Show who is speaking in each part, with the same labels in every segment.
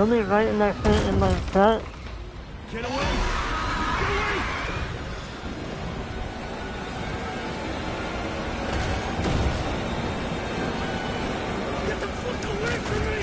Speaker 1: He'll be right next to it in my set.
Speaker 2: Get away! Get away! Get the fuck away from me!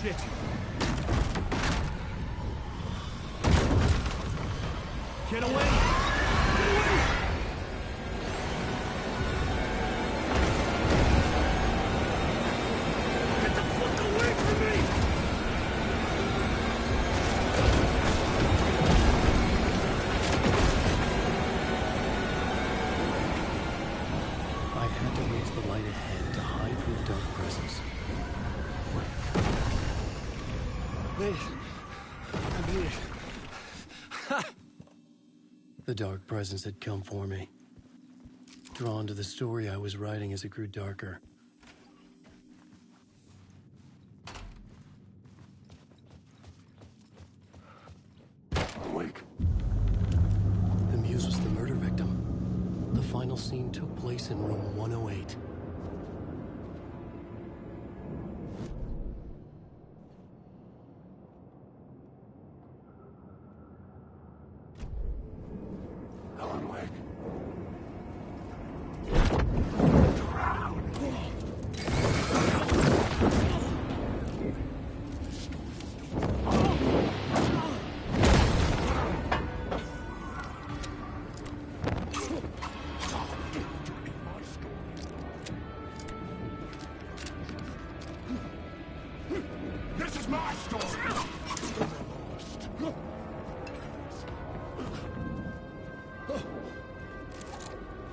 Speaker 2: Shit. Get away! Get away! Get the fuck away from me!
Speaker 3: I had to raise the light ahead to hide from the dark presence.
Speaker 2: I made it.
Speaker 3: The dark presence had come for me. Drawn to the story I was writing as it grew darker.
Speaker 2: Awake.
Speaker 3: The muse was the murder victim. The final scene took place in room 108.
Speaker 2: This is my story!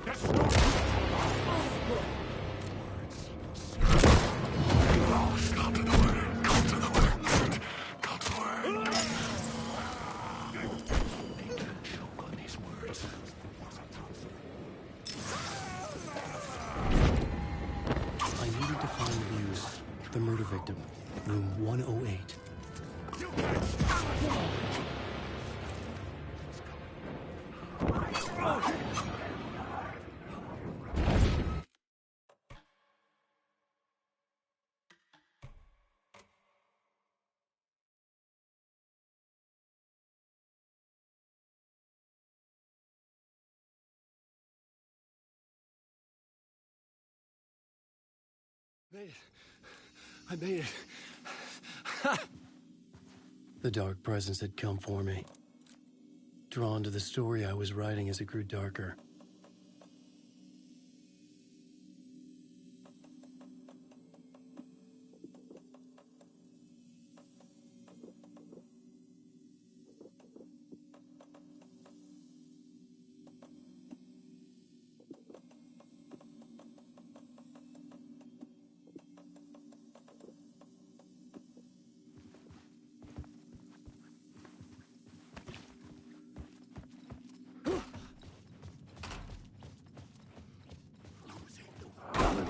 Speaker 2: That's not come to the word, come to the word, come to the word. They can't choke on these words.
Speaker 3: I needed to find the muse, the murder victim, room 108.
Speaker 2: Made it. I made it.
Speaker 3: The dark presence had come for me. Drawn to the story I was writing as it grew darker.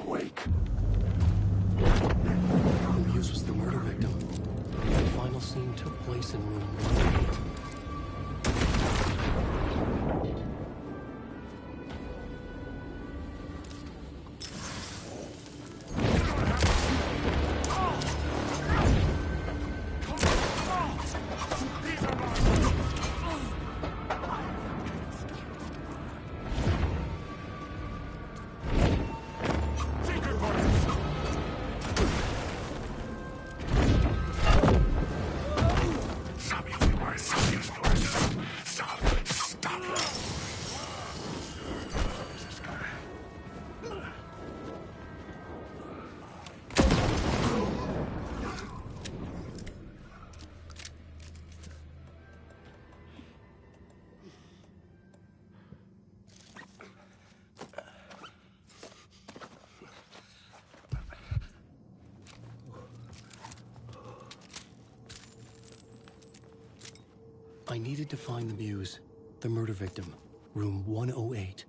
Speaker 2: Awake.
Speaker 3: The muse was the murder victim. The final scene took place in room 108.
Speaker 2: Stop you,
Speaker 3: I needed to find the Muse, the murder victim, room 108.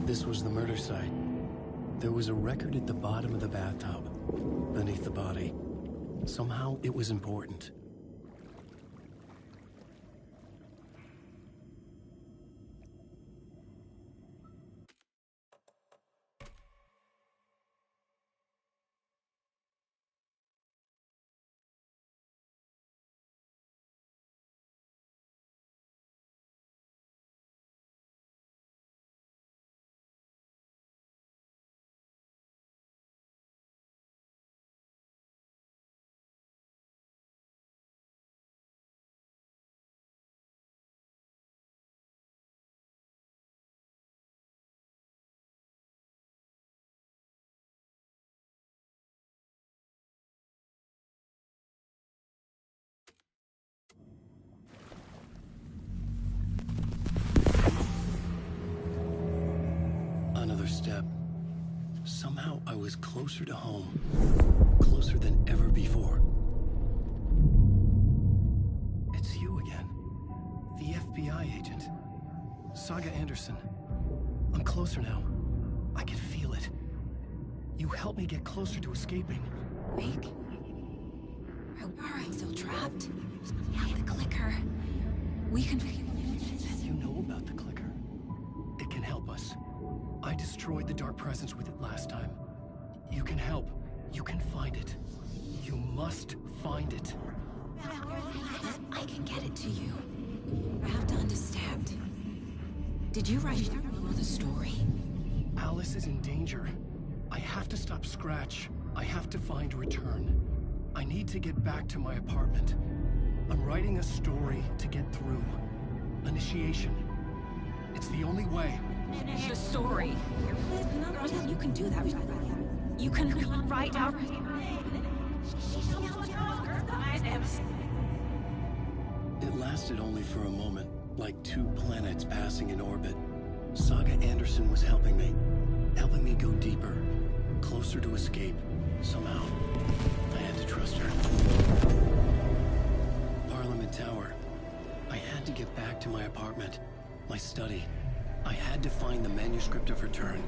Speaker 3: This was the murder site. There was a record at the bottom of the bathtub, beneath the body. Somehow it was important. Another step. Somehow I was closer to home. Closer than ever before. It's you again. The FBI agent. Saga Anderson. I'm closer now. I can feel it. You helped me get closer to escaping.
Speaker 4: Wake? Are I still trapped? Have the clicker. We can...
Speaker 3: You know about the clicker. It can help us. I destroyed the dark presence with it last time. You can help. You can find it. You must find it.
Speaker 4: I can get it to you. I have to understand. Did you write the story?
Speaker 3: Alice is in danger. I have to stop Scratch. I have to find Return. I need to get back to my apartment. I'm writing a story to get through. Initiation. It's the only way.
Speaker 4: The story. You can do that. You can write out...
Speaker 3: It lasted only for a moment, like two planets passing in orbit. Saga Anderson was helping me go deeper, closer to escape. Somehow, I had to trust her. Parliament Tower. I had to get back to my apartment, my study. I had to find the manuscript of Return.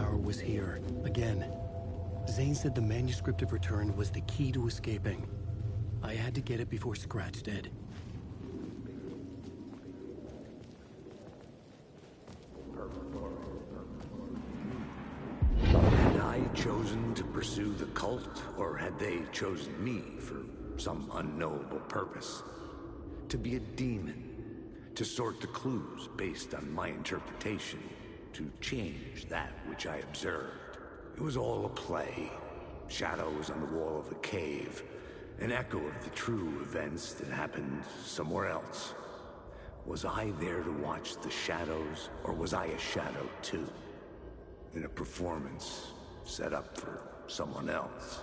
Speaker 3: power was here, again. Zane said the manuscript of Return was the key to escaping. I had to get it before Scratch did.
Speaker 2: Had I chosen to pursue the cult, or had they chosen me for some unknowable purpose? To be a demon, to sort the clues based on my interpretation, to change that which I observed. It was all a play. Shadows on the wall of the cave, an echo of the true events that happened somewhere else. Was I there to watch the shadows, or was I a shadow too? In a performance set up for someone else.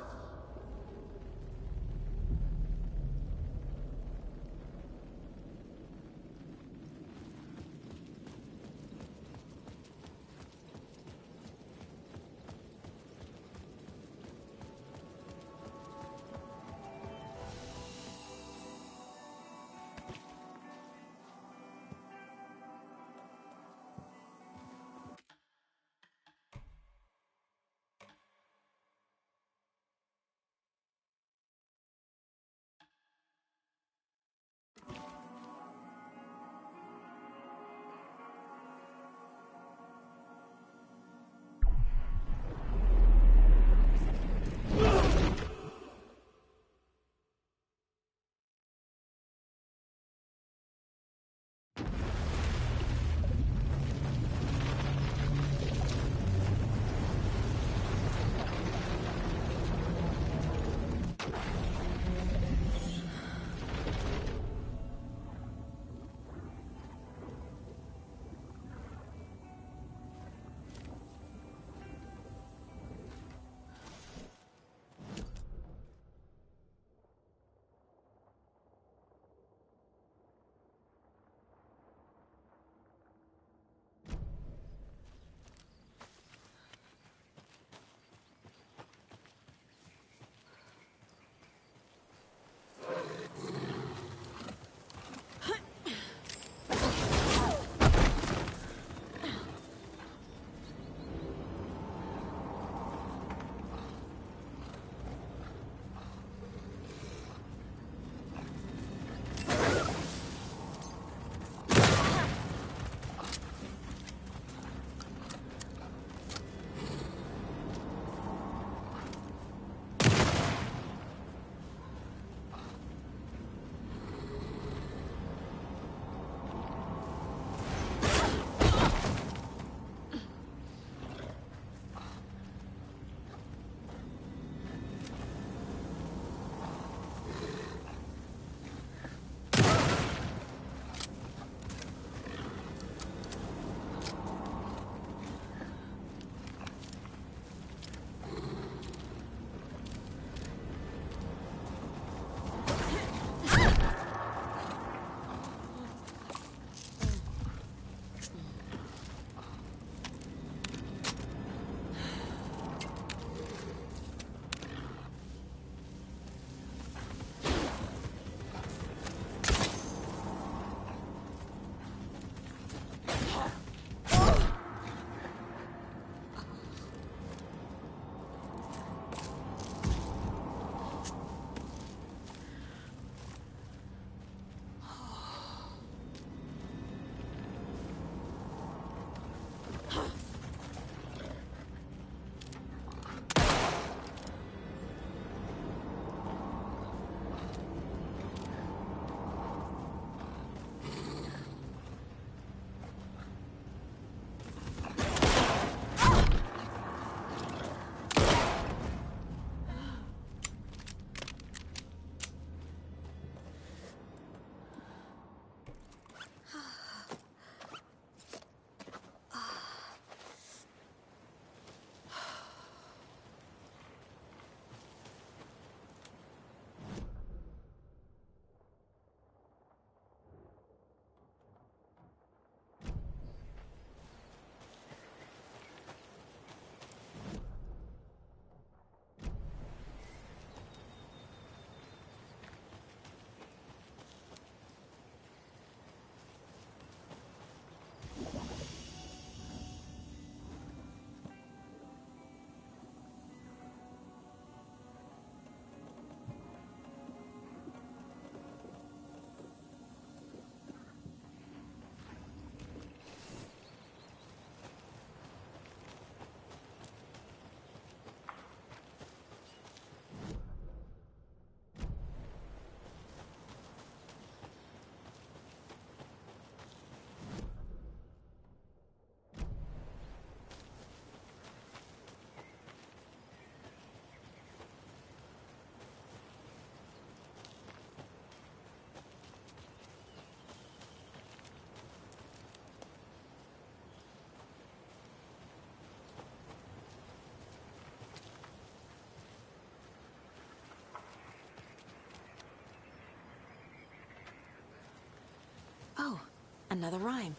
Speaker 4: Another rhyme.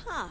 Speaker 4: Huh.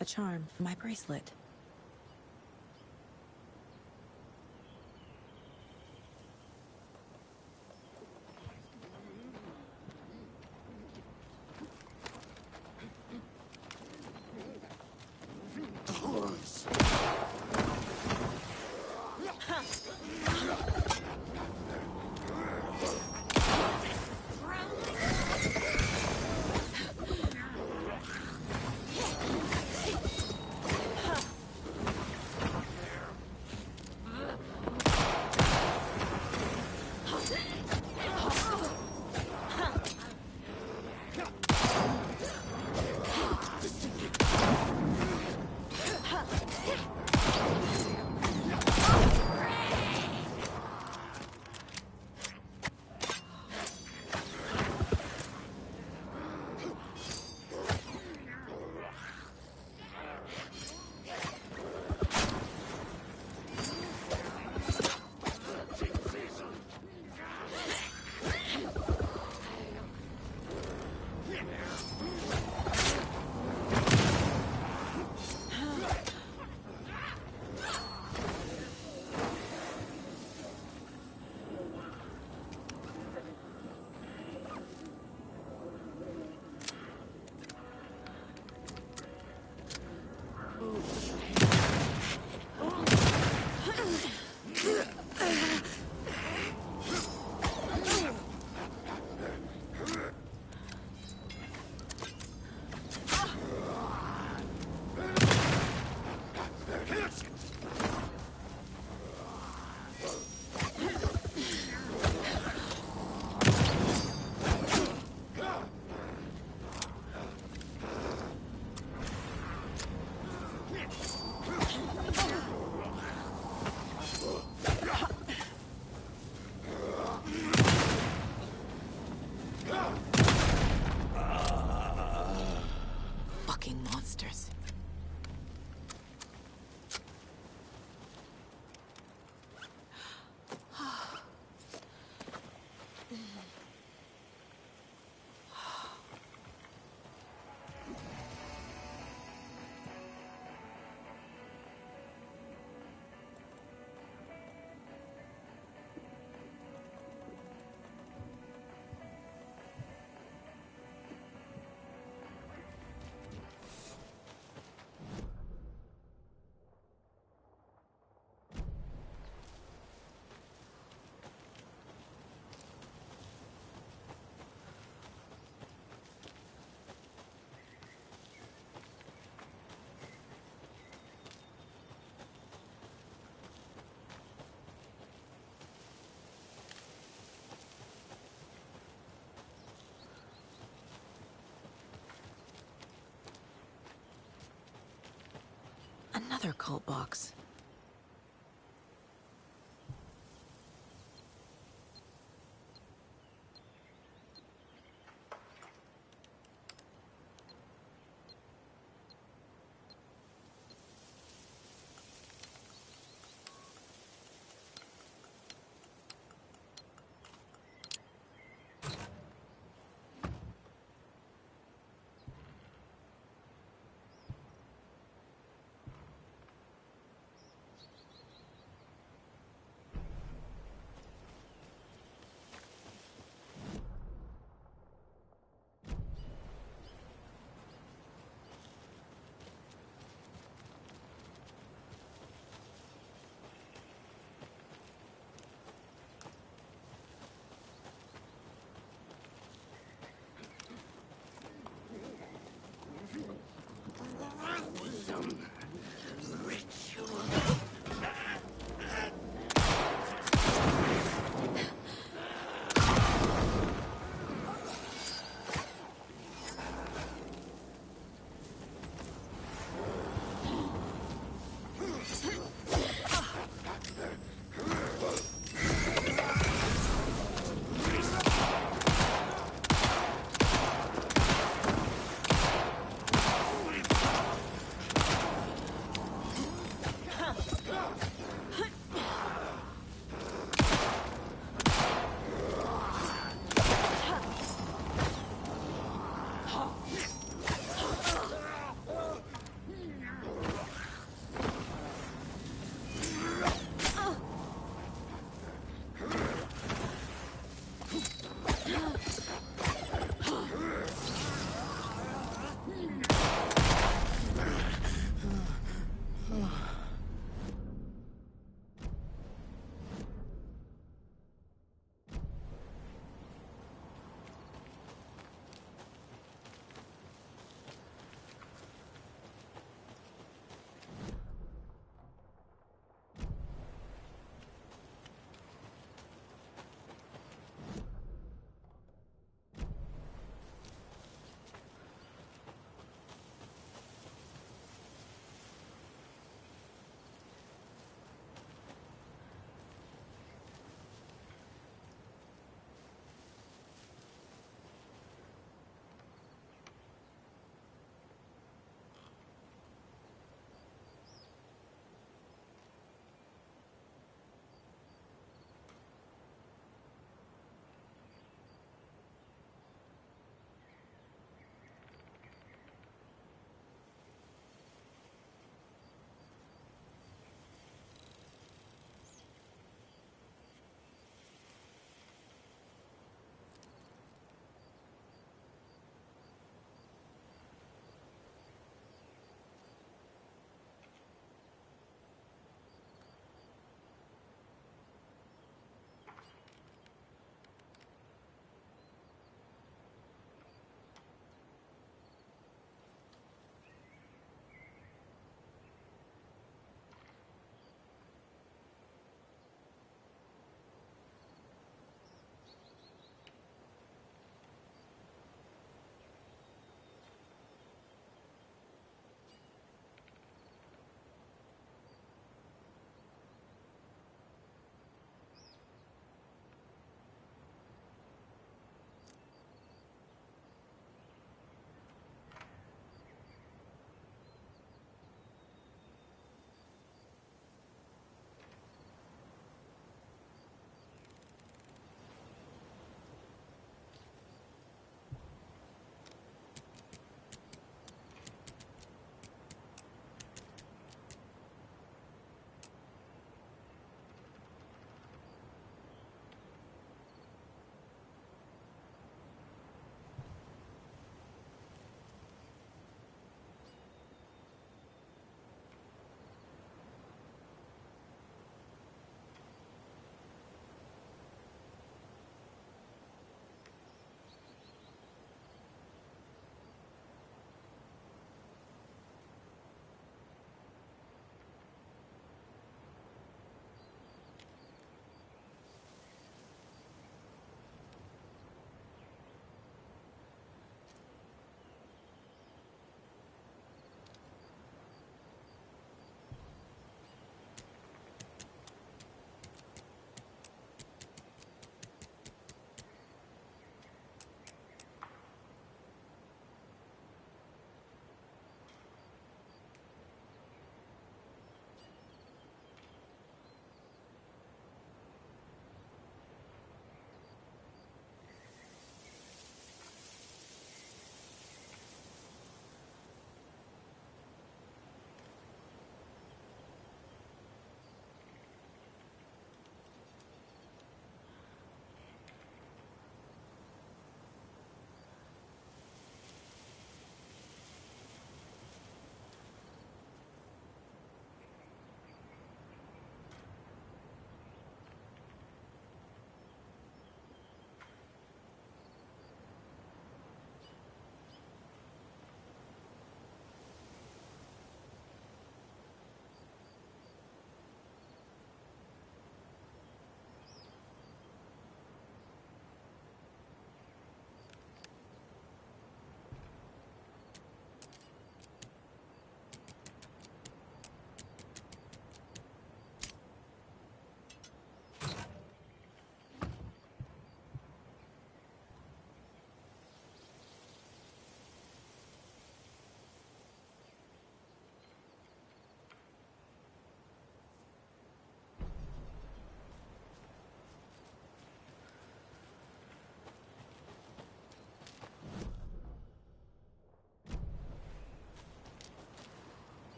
Speaker 4: A charm, my bracelet. Another cult box.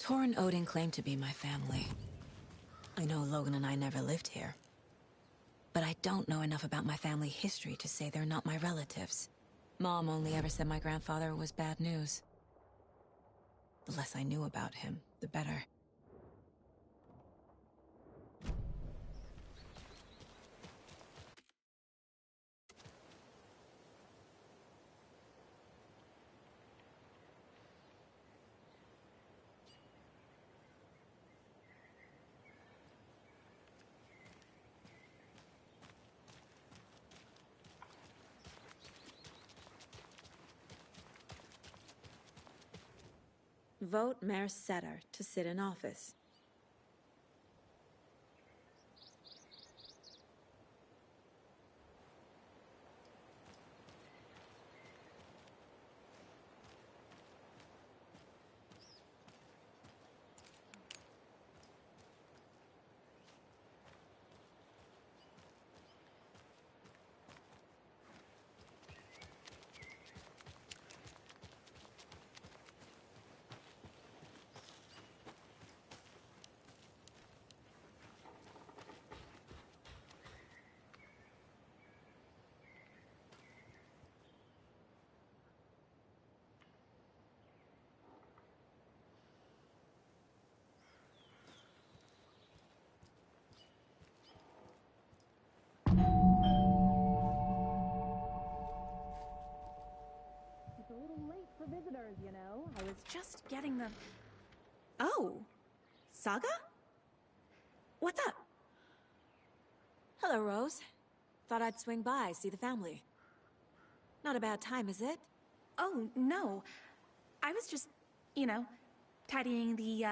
Speaker 4: Tor and Odin claim to be my family. I know Logan and I never lived here. But I don't know enough about my family history to say they're not my relatives. Mom only ever said my grandfather was bad news. The less I knew about him, the better. Vote Mayor Setter to sit in office.
Speaker 5: It's a little late for visitors, you know. I was just getting the... Oh! Saga? What's up?
Speaker 4: Hello, Rose. Thought I'd swing by, see the family. Not a bad time, is it?
Speaker 5: Oh, no. I was just, tidying the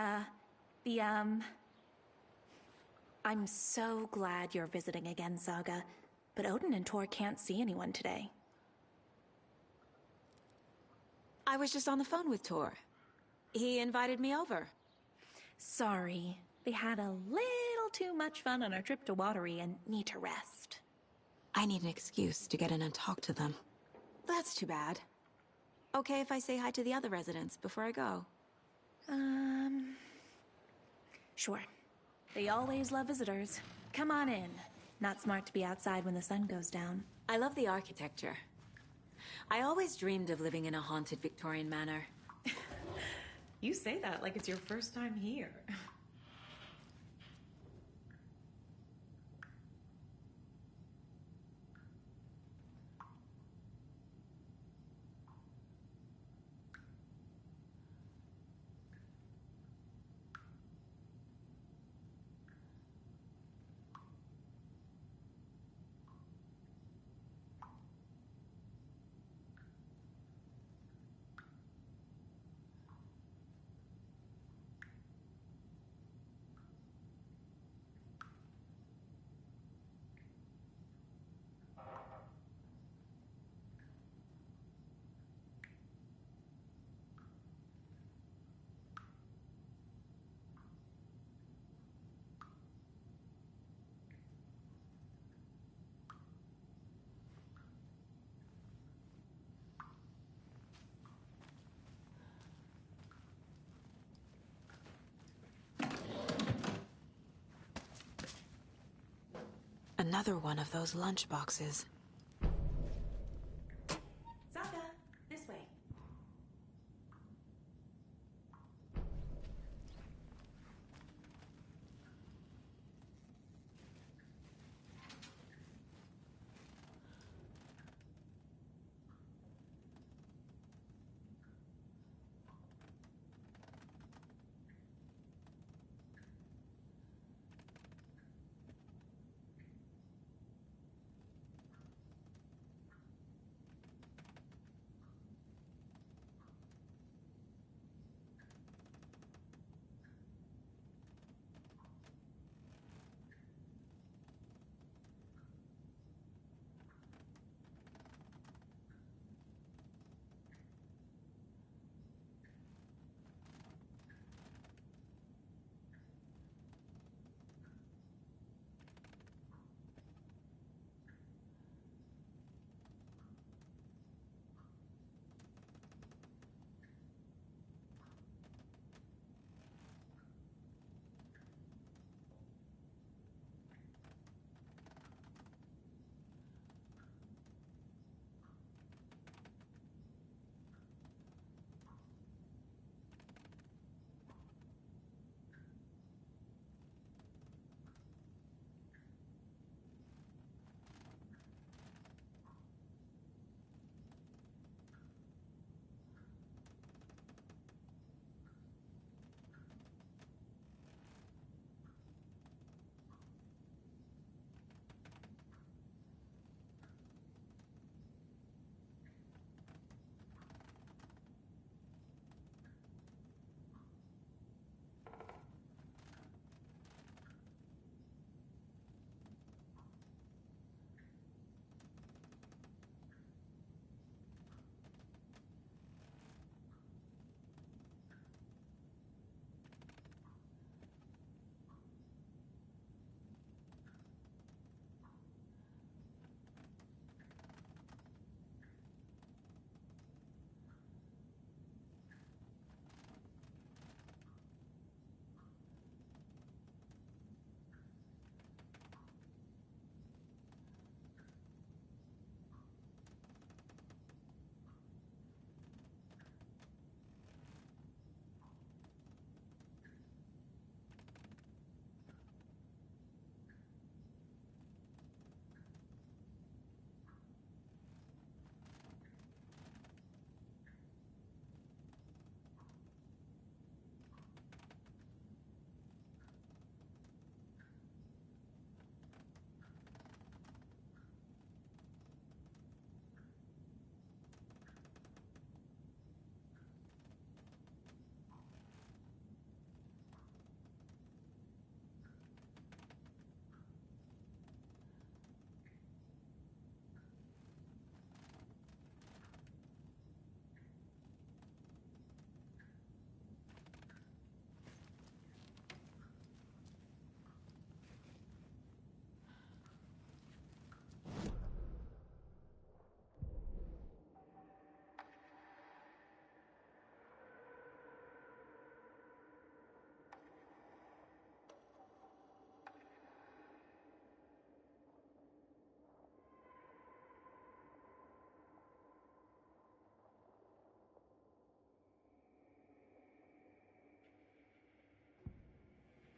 Speaker 5: I'm so glad you're visiting again, Saga. But Odin and Tor can't see anyone today.
Speaker 4: I was just on the phone with Tor. He invited me over.
Speaker 5: Sorry. They had a little too much fun on our trip to Watery and need to rest.
Speaker 4: I need an excuse to get in and talk to them. That's too bad. Okay if I say hi to the other residents before I go?
Speaker 5: Sure. They always love visitors. Come on in. Not smart to be outside when the sun goes down.
Speaker 4: I love the architecture. I always dreamed of living in a haunted Victorian manor.
Speaker 6: You say that like it's your first time here.
Speaker 4: Another one of those lunch boxes.
Speaker 6: Saga, this way.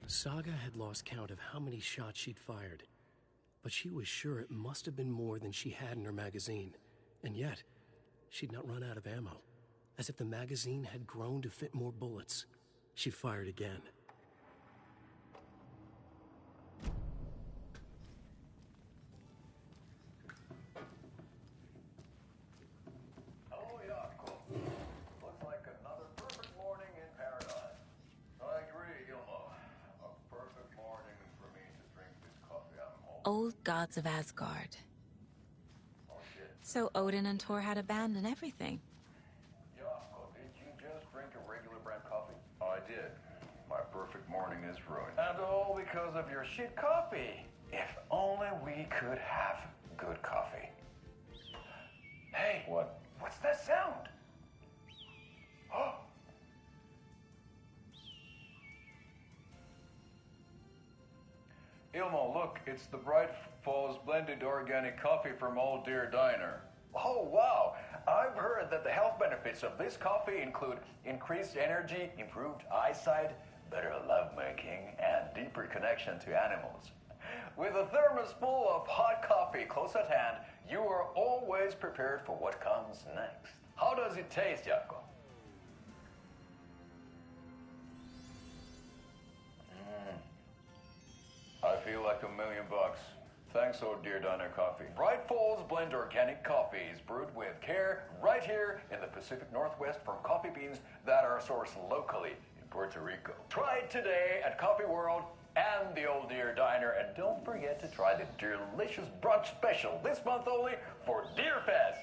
Speaker 3: Saga had lost count of how many shots she'd fired, but she was sure it must have been more than she had in her magazine. And yet, she'd not run out of ammo. As if the magazine had grown to fit more bullets. She fired again.
Speaker 7: Hello, Jaakko. Looks like another perfect morning in paradise. I agree, Ilmo. A perfect morning for me to drink this coffee I'm home.
Speaker 4: Old gods of Asgard.
Speaker 7: Oh, shit.
Speaker 4: So Odin and Thor had a band and everything.
Speaker 7: Jaakko, did you just drink a regular brand coffee? I did. My perfect morning is ruined. And all because of your shit coffee. If only we could have good coffee. Hey. What? What's that sound? Oh. Ilmo, look, it's the Bright Falls blended organic coffee from Old Deer Diner. Oh, wow. I've heard that the health benefits of this coffee include increased energy, improved eyesight, better lovemaking, and deeper connection to animals. With a thermos full of hot coffee close at hand, you are always prepared for what comes next. How does it taste, Jaakko? I feel like $1 million. Thanks, Old Deer Diner Coffee. Bright Falls Blend Organic Coffee is brewed with care right here in the Pacific Northwest from coffee beans that are sourced locally in Puerto Rico. Try it today at Coffee World and the Old Deer Diner, and don't forget to try the delicious brunch special this month only for Deer Fest.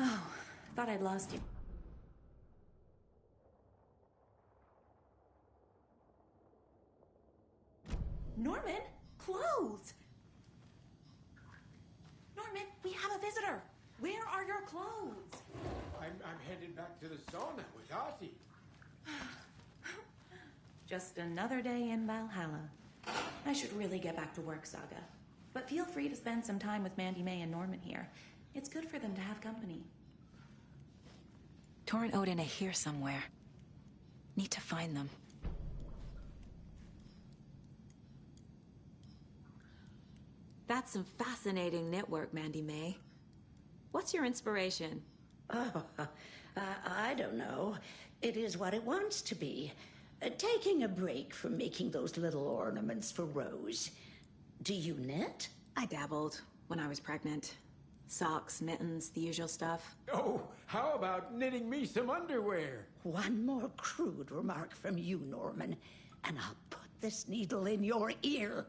Speaker 5: Oh, thought I'd lost you. Norman, clothes! Norman, we have a visitor. Where are your clothes?
Speaker 8: I'm headed back to the sauna with Ozzy.
Speaker 5: Just another day in Valhalla. I should really get back to work, Saga. But feel free to spend some time with Mandy May and Norman here. It's good for them to have company.
Speaker 4: Thor and Odin are here somewhere. Need to find them. That's some fascinating knitwork, Mandy May. What's your inspiration?
Speaker 9: Oh, I don't know. It is what it wants to be. Taking a break from making those little ornaments for Rose. Do you knit?
Speaker 4: I dabbled when I was pregnant. Socks, mittens, the usual stuff.
Speaker 8: Oh, how about knitting me some underwear?
Speaker 9: One more crude remark from you, Norman, and I'll put this needle in your ear.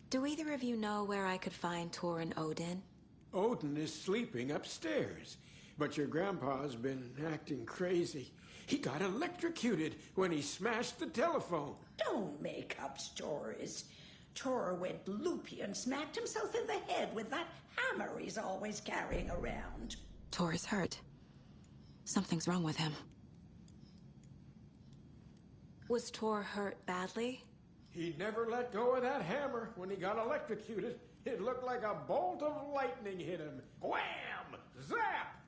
Speaker 4: Do either of you know where I could find Thor and Odin?
Speaker 8: Odin is sleeping upstairs, but your grandpa's been acting crazy. He got electrocuted when he smashed the telephone.
Speaker 9: Don't make up stories. Thor went loopy and smacked himself in the head with that hammer he's always carrying around.
Speaker 4: Thor is hurt. Something's wrong with him. Was Thor hurt badly?
Speaker 8: He never let go of that hammer when he got electrocuted. It looked like a bolt of lightning hit him. Wham! Zap!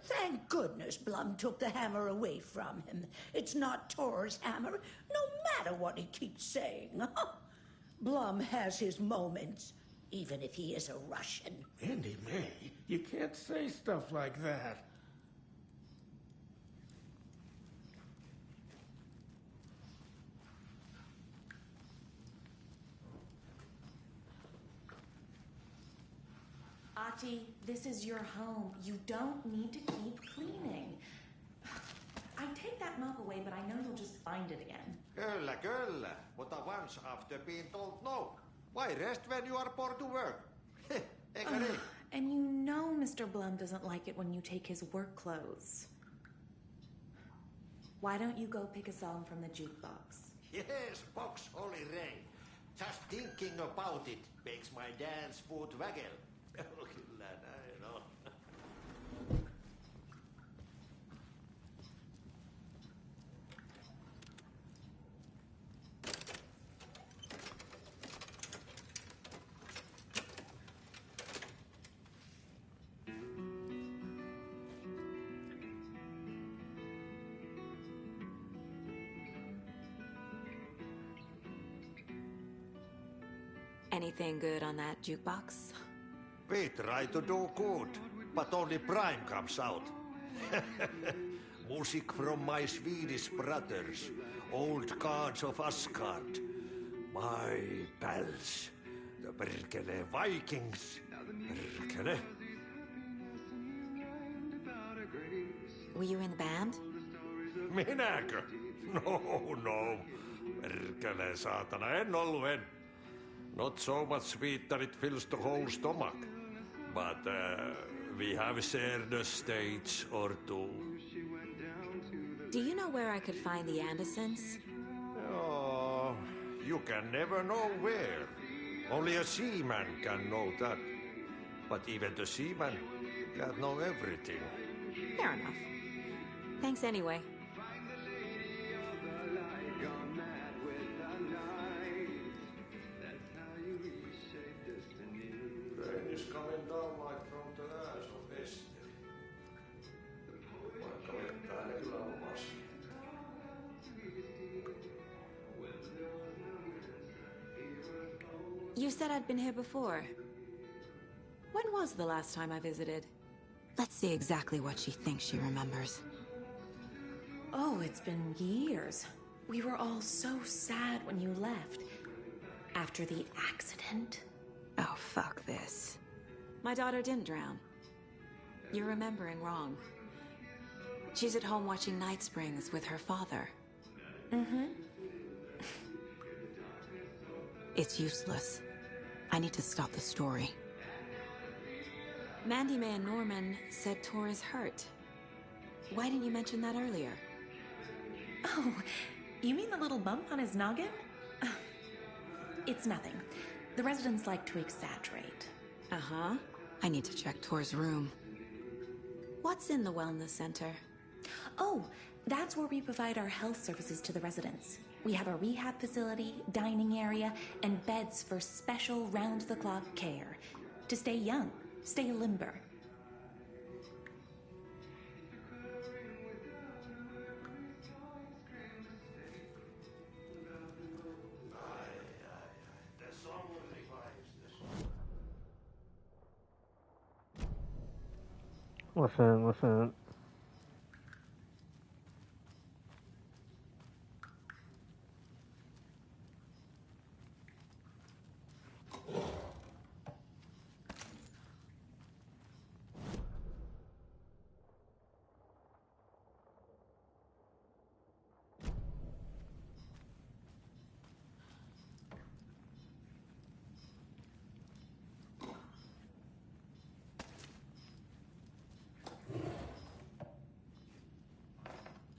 Speaker 9: Thank goodness Blum took the hammer away from him. It's not Thor's hammer, no matter what he keeps saying. Blum has his moments, even if he is a Russian.
Speaker 8: Mandy May, you can't say stuff like that.
Speaker 5: Ati, this is your home. You don't need to keep cleaning. I take that mop away, but I know you'll just find it again.
Speaker 10: Kyllä, kyllä. But once after being told no. Why rest when you are born to work? Eikä niin?
Speaker 5: And you know Mr. Blum doesn't like it when you take his work clothes. Why don't you go pick a song from the jukebox?
Speaker 10: Yes, box Holy Ray. Just thinking about it makes my dance foot waggle. Kyllä näin on.
Speaker 4: Anything good on that jukebox?
Speaker 10: We try to do good, but only Prime comes out. Music from my Swedish brothers, old gods of Asgard. My pals, the Berkele Vikings. Berkele.
Speaker 4: Were you in the band?
Speaker 10: Minäkö? No. Perkele saatana, en ollut. Not so much sweet that it fills the whole stomach. But we have shared a stage or two.
Speaker 4: Do you know where I could find the Andersons?
Speaker 10: Oh, you can never know where. Only a seaman can know that. But even the seaman can't know everything.
Speaker 4: Fair enough. Thanks anyway.
Speaker 10: Rain is coming down like from the ass of Esther. Vaikka vettä hänellä on maski.
Speaker 4: You said I'd been here before. When was the last time I visited? Let's see exactly what she thinks she remembers.
Speaker 5: Oh, it's been years. We were all so sad when you left. After the accident.
Speaker 4: Oh, fuck this. My daughter didn't drown. You're remembering wrong. She's at home watching Night Springs with her father.
Speaker 5: Mm-hmm.
Speaker 4: It's useless. I need to stop the story. Mandy May and Norman said Tor is hurt. Why didn't you mention that earlier?
Speaker 5: Oh, you mean the little bump on his noggin? It's nothing. The residents like to exaggerate.
Speaker 4: Uh-huh. I need to check Tor's room. What's in the wellness center?
Speaker 5: Oh, that's where we provide our health services to the residents. We have a rehab facility, dining area, and beds for special round-the-clock care. To stay young, stay limber.
Speaker 1: Listen.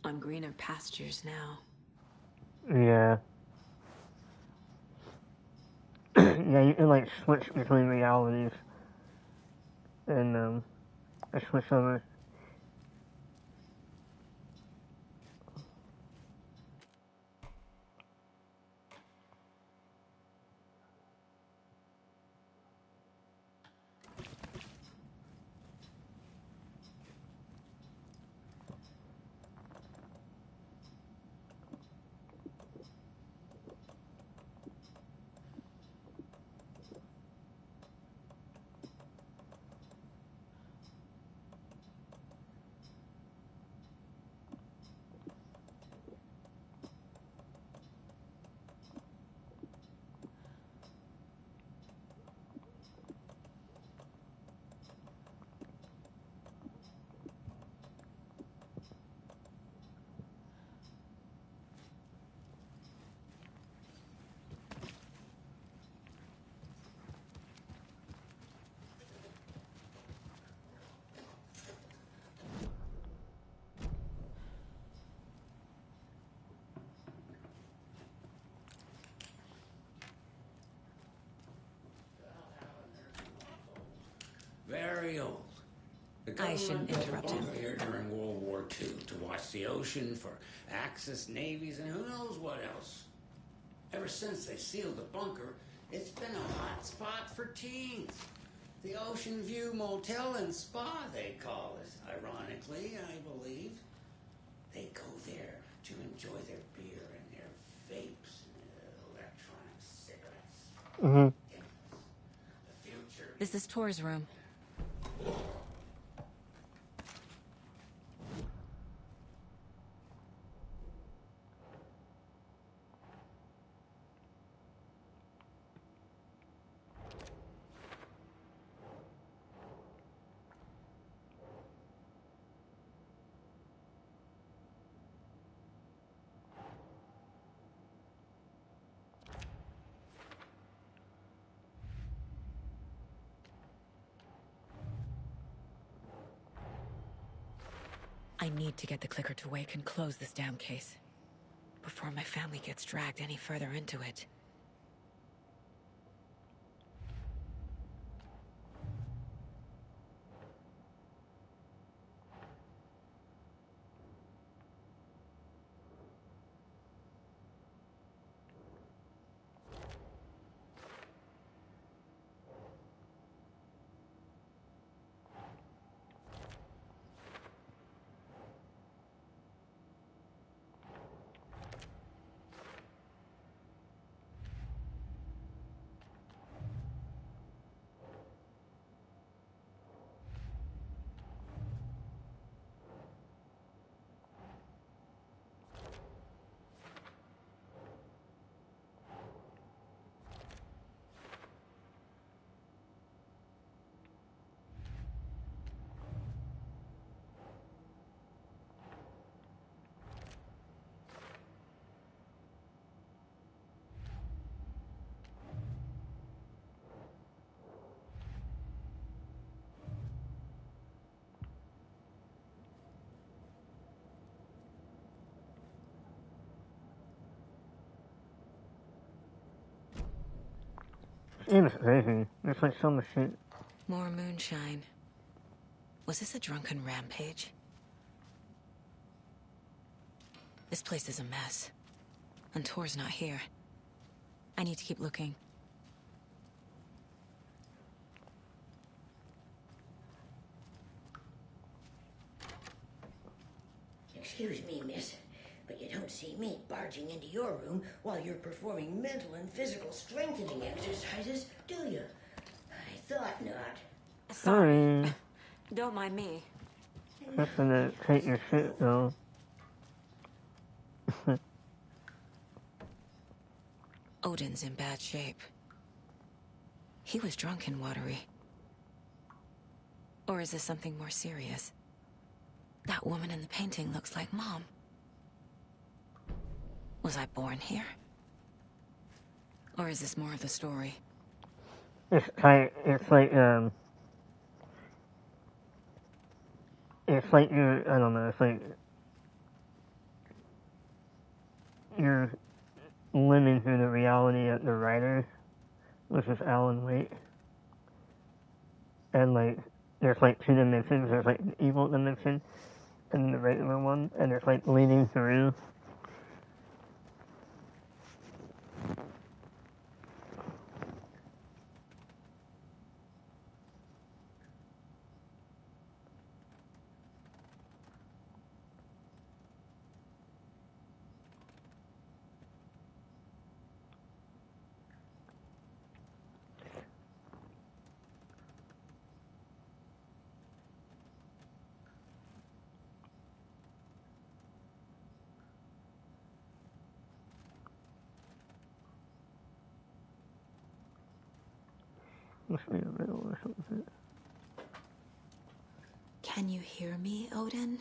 Speaker 4: On greener pastures now.
Speaker 1: Yeah. Yeah, you can like switch between realities. And I switch over.
Speaker 11: Very old.
Speaker 4: I shouldn't interrupt him.
Speaker 11: Here during World War II to watch the ocean for Axis navies and who knows what else. Ever since they sealed the bunker, it's been a hot spot for teens. The Ocean View Motel and Spa, they call it. Ironically, I believe. They go there to enjoy their beer and their vapes and electronic cigarettes.
Speaker 1: Mm-hmm.
Speaker 11: Get
Speaker 4: This is Tor's room. I need to get the clicker to wake and close this damn case before my family gets dragged any further into it.
Speaker 1: It was crazy. There's like so much shit.
Speaker 4: More moonshine. Was this a drunken rampage? This place is a mess. And Tor's not here. I need to keep looking.
Speaker 9: Excuse me, miss, but you don't see me barging into your room while you're performing mental and physical strengthening exercises, do you? I thought not.
Speaker 1: Sorry.
Speaker 4: Don't mind me.
Speaker 1: That's gonna take your shit though.
Speaker 4: Odin's in bad shape. He was drunk and watery. Or is this something more serious? That woman in the painting looks like Mom. Was I born here? Or is this more of the story?
Speaker 1: It's like I don't know, it's like you're living through the reality of the writer, which is Alan Wake. And like, there's like two dimensions, there's like the evil dimension and the regular one, and it's like leading through. Must be a riddle or something.
Speaker 4: Can you hear me, Odin?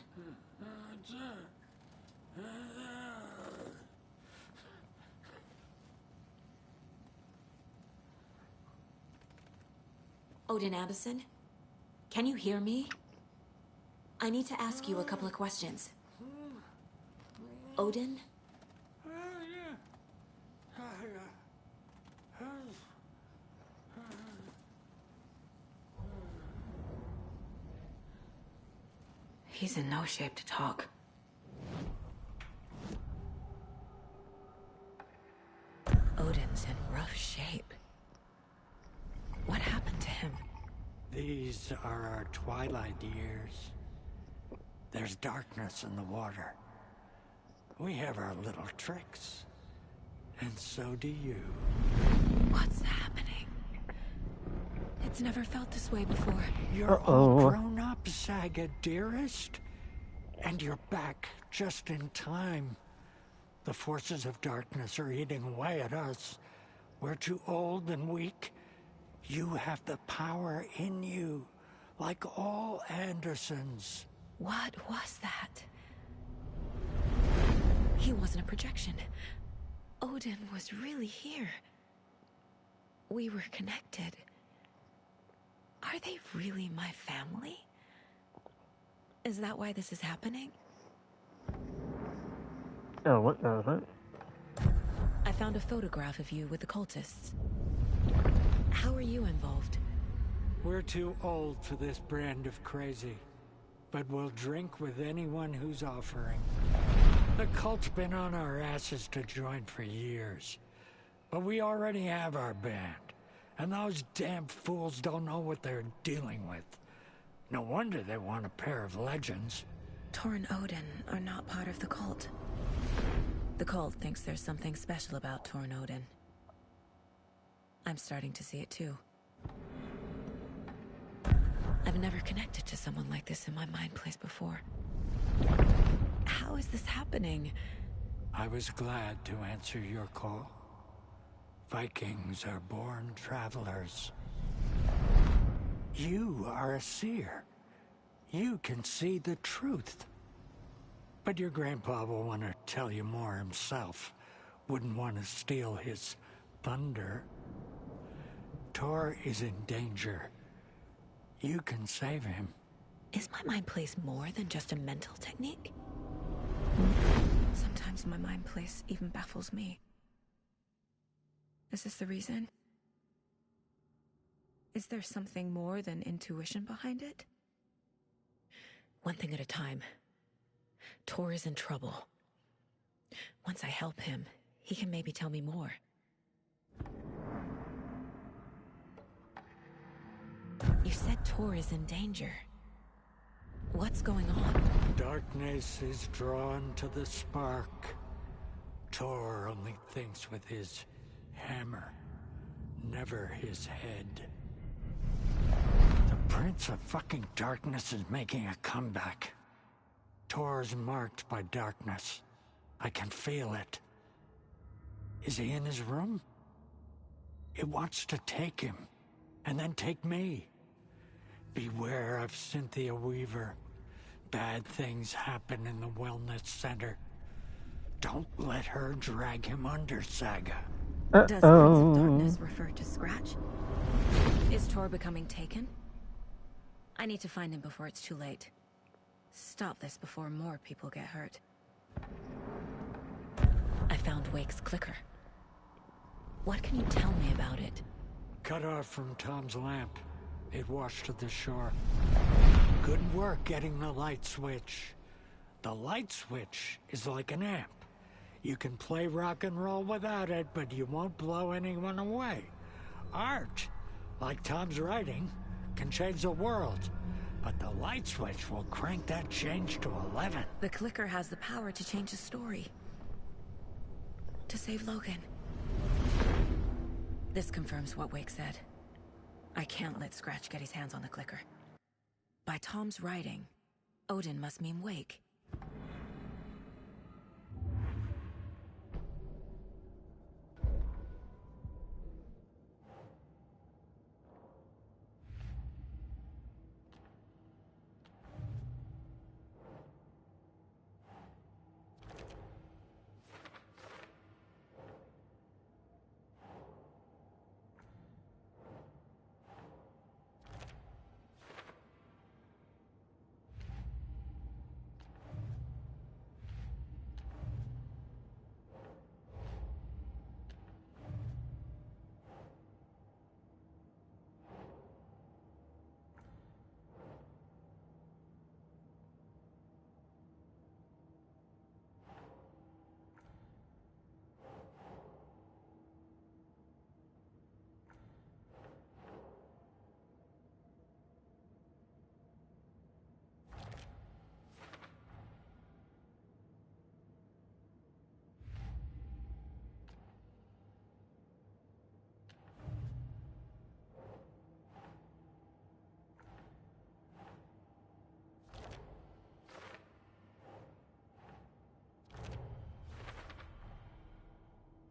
Speaker 4: Odin Addison? Can you hear me? I need to ask you a couple of questions. Odin? He's in no shape to talk. Odin's in rough shape. What happened to him?
Speaker 12: These are our twilight years. There's darkness in the water. We have our little tricks. And so do you.
Speaker 4: What's happening? It's never felt this way before.
Speaker 12: You're all grown up, Saga, dearest. And you're back just in time. The forces of darkness are eating away at us. We're too old and weak. You have the power in you, like all Andersons.
Speaker 4: What was that? He wasn't a projection. Odin was really here. We were connected. Are they really my family? Is that why this is happening?
Speaker 1: Oh, what the fuck?
Speaker 4: I found a photograph of you with the cultists. How are you involved?
Speaker 12: We're too old for this brand of crazy, but we'll drink with anyone who's offering. The cult's been on our asses to join for years, but we already have our band, and those damn fools don't know what they're dealing with. No wonder they want a pair of legends.
Speaker 4: Tor and Odin are not part of the cult. The cult thinks there's something special about Tor and Odin. I'm starting to see it too. I've never connected to someone like this in my mind place before. How is this happening?
Speaker 12: I was glad to answer your call. Vikings are born travelers. You are a seer. You can see the truth. But your grandpa will want to tell you more himself. Wouldn't want to steal his thunder. Tor is in danger. You can save him.
Speaker 4: Is my mind place more than just a mental technique? Sometimes my mind place even baffles me. Is this the reason? Is there something more than intuition behind it? One thing at a time. Tor is in trouble. Once I help him, he can maybe tell me more. You said Tor is in danger. What's going on?
Speaker 12: Darkness is drawn to the spark. Tor only thinks with his hammer, never his head. The Prince of fucking Darkness is making a comeback. Tor's marked by darkness. I can feel it. Is he in his room? It wants to take him, and then take me. Beware of Cynthia Weaver. Bad things happen in the wellness center. Don't let her drag him under, Saga.
Speaker 4: Does Prince of Darkness refer to Scratch? Is Tor becoming taken? I need to find him before it's too late. Stop this before more people get hurt. I found Wake's clicker. What can you tell me about it?
Speaker 12: Cut off from Tom's lamp. It washed to the shore. Good work getting the light switch. The light switch is like an amp. You can play rock and roll without it, but you won't blow anyone away. Art, like Tom's writing, can change the world. But the light switch will crank that change to 11.
Speaker 4: The clicker has the power to change the story. To save Logan. This confirms what Wake said. I can't let Scratch get his hands on the clicker. By Tom's writing, Odin must mean Wake.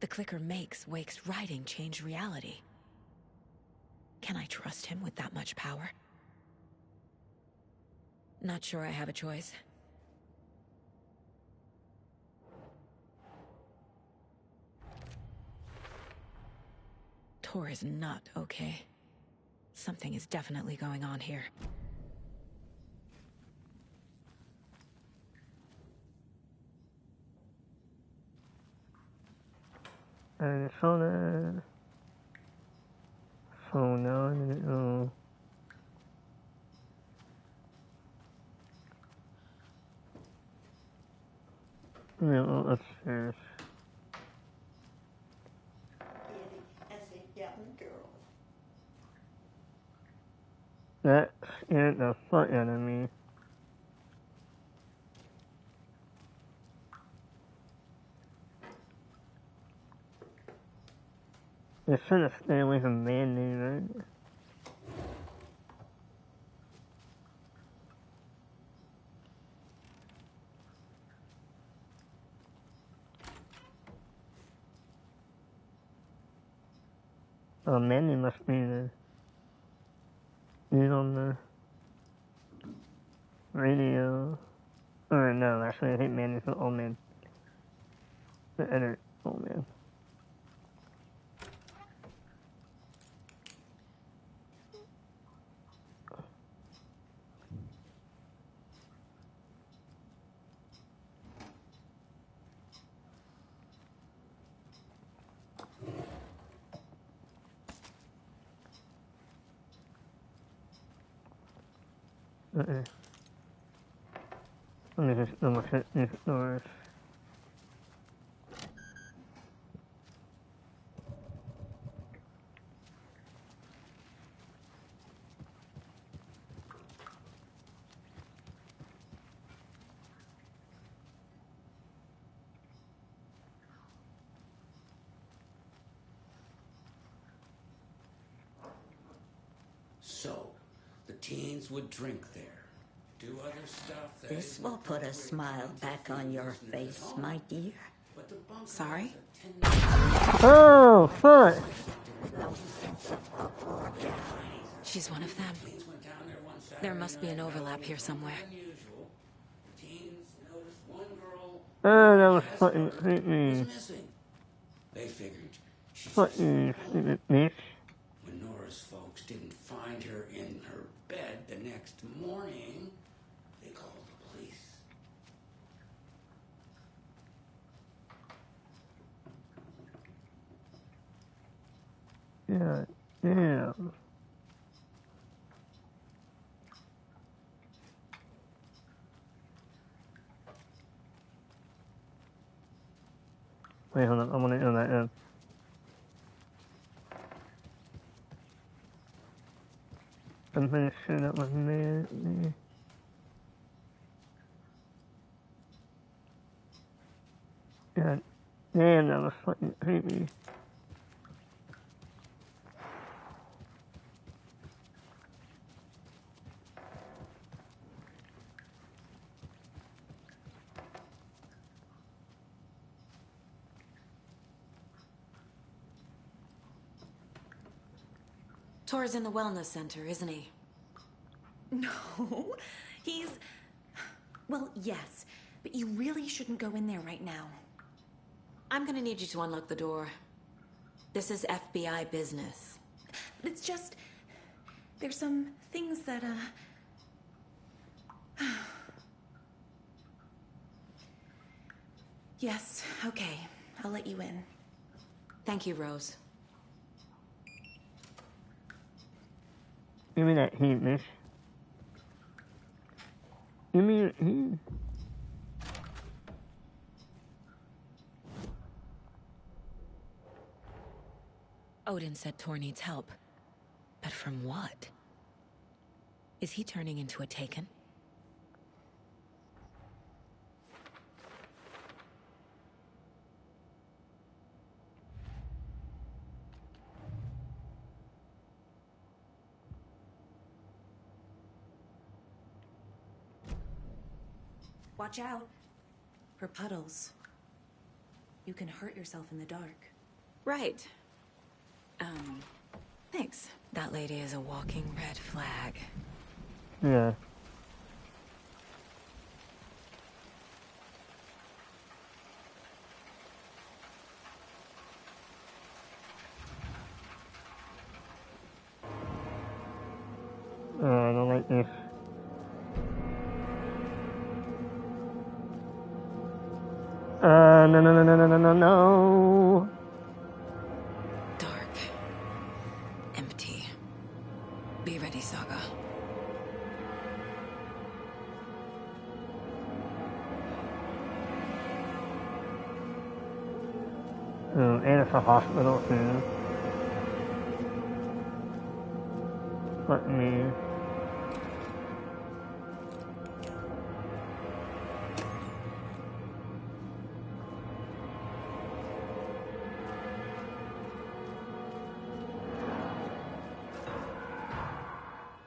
Speaker 4: clicker makes Wake's writing change reality. Can I trust him with that much power? Not sure I have a choice. Tor is not okay. Something is definitely going on here.
Speaker 1: Arizona. So now I didn't know. Yeah, upstairs.
Speaker 9: As a young girl.
Speaker 1: That scared the fuck out of me. They're trying to stay away from Mandy, right? Oh, Mandy must be the dude on the radio. Or no, actually I think Mandy's the old man. The other old man. Let me just double check these doors.
Speaker 11: So, the teens would drink there. Do other stuff that
Speaker 9: This will put a smile back on your face, my dear.
Speaker 4: Sorry?
Speaker 1: Oh, fuck!
Speaker 4: She's one of them. There must be an overlap here somewhere.
Speaker 1: Oh, that was fucking creepy.
Speaker 11: They figured
Speaker 1: Fucking stupid bitch.
Speaker 11: when Nora's folks didn't find her in her bed the next morning, they called the police.
Speaker 1: God damn. Wait, hold on. I want to know that. I'm pretty sure that was me. God damn, that was fucking creepy.
Speaker 4: Tor's in the wellness center, isn't he?
Speaker 5: No, he's... Well, yes, but you really shouldn't go in there right now.
Speaker 4: I'm gonna need you to unlock the door. This is FBI business.
Speaker 5: It's just... There's some things that, Yes, okay. I'll let you in.
Speaker 4: Thank you, Rose.
Speaker 1: Give me that heat, miss. Give me your heat.
Speaker 4: Odin said Tor needs help. But from what? Is he turning into a Taken?
Speaker 5: Watch out for puddles. You can hurt yourself in the dark.
Speaker 4: Right. Thanks. That lady is a walking red flag.
Speaker 1: Yeah. I don't like this. No.
Speaker 4: Dark. Empty. Be ready, Saga.
Speaker 1: Oh, and it's a hospital too. Let me.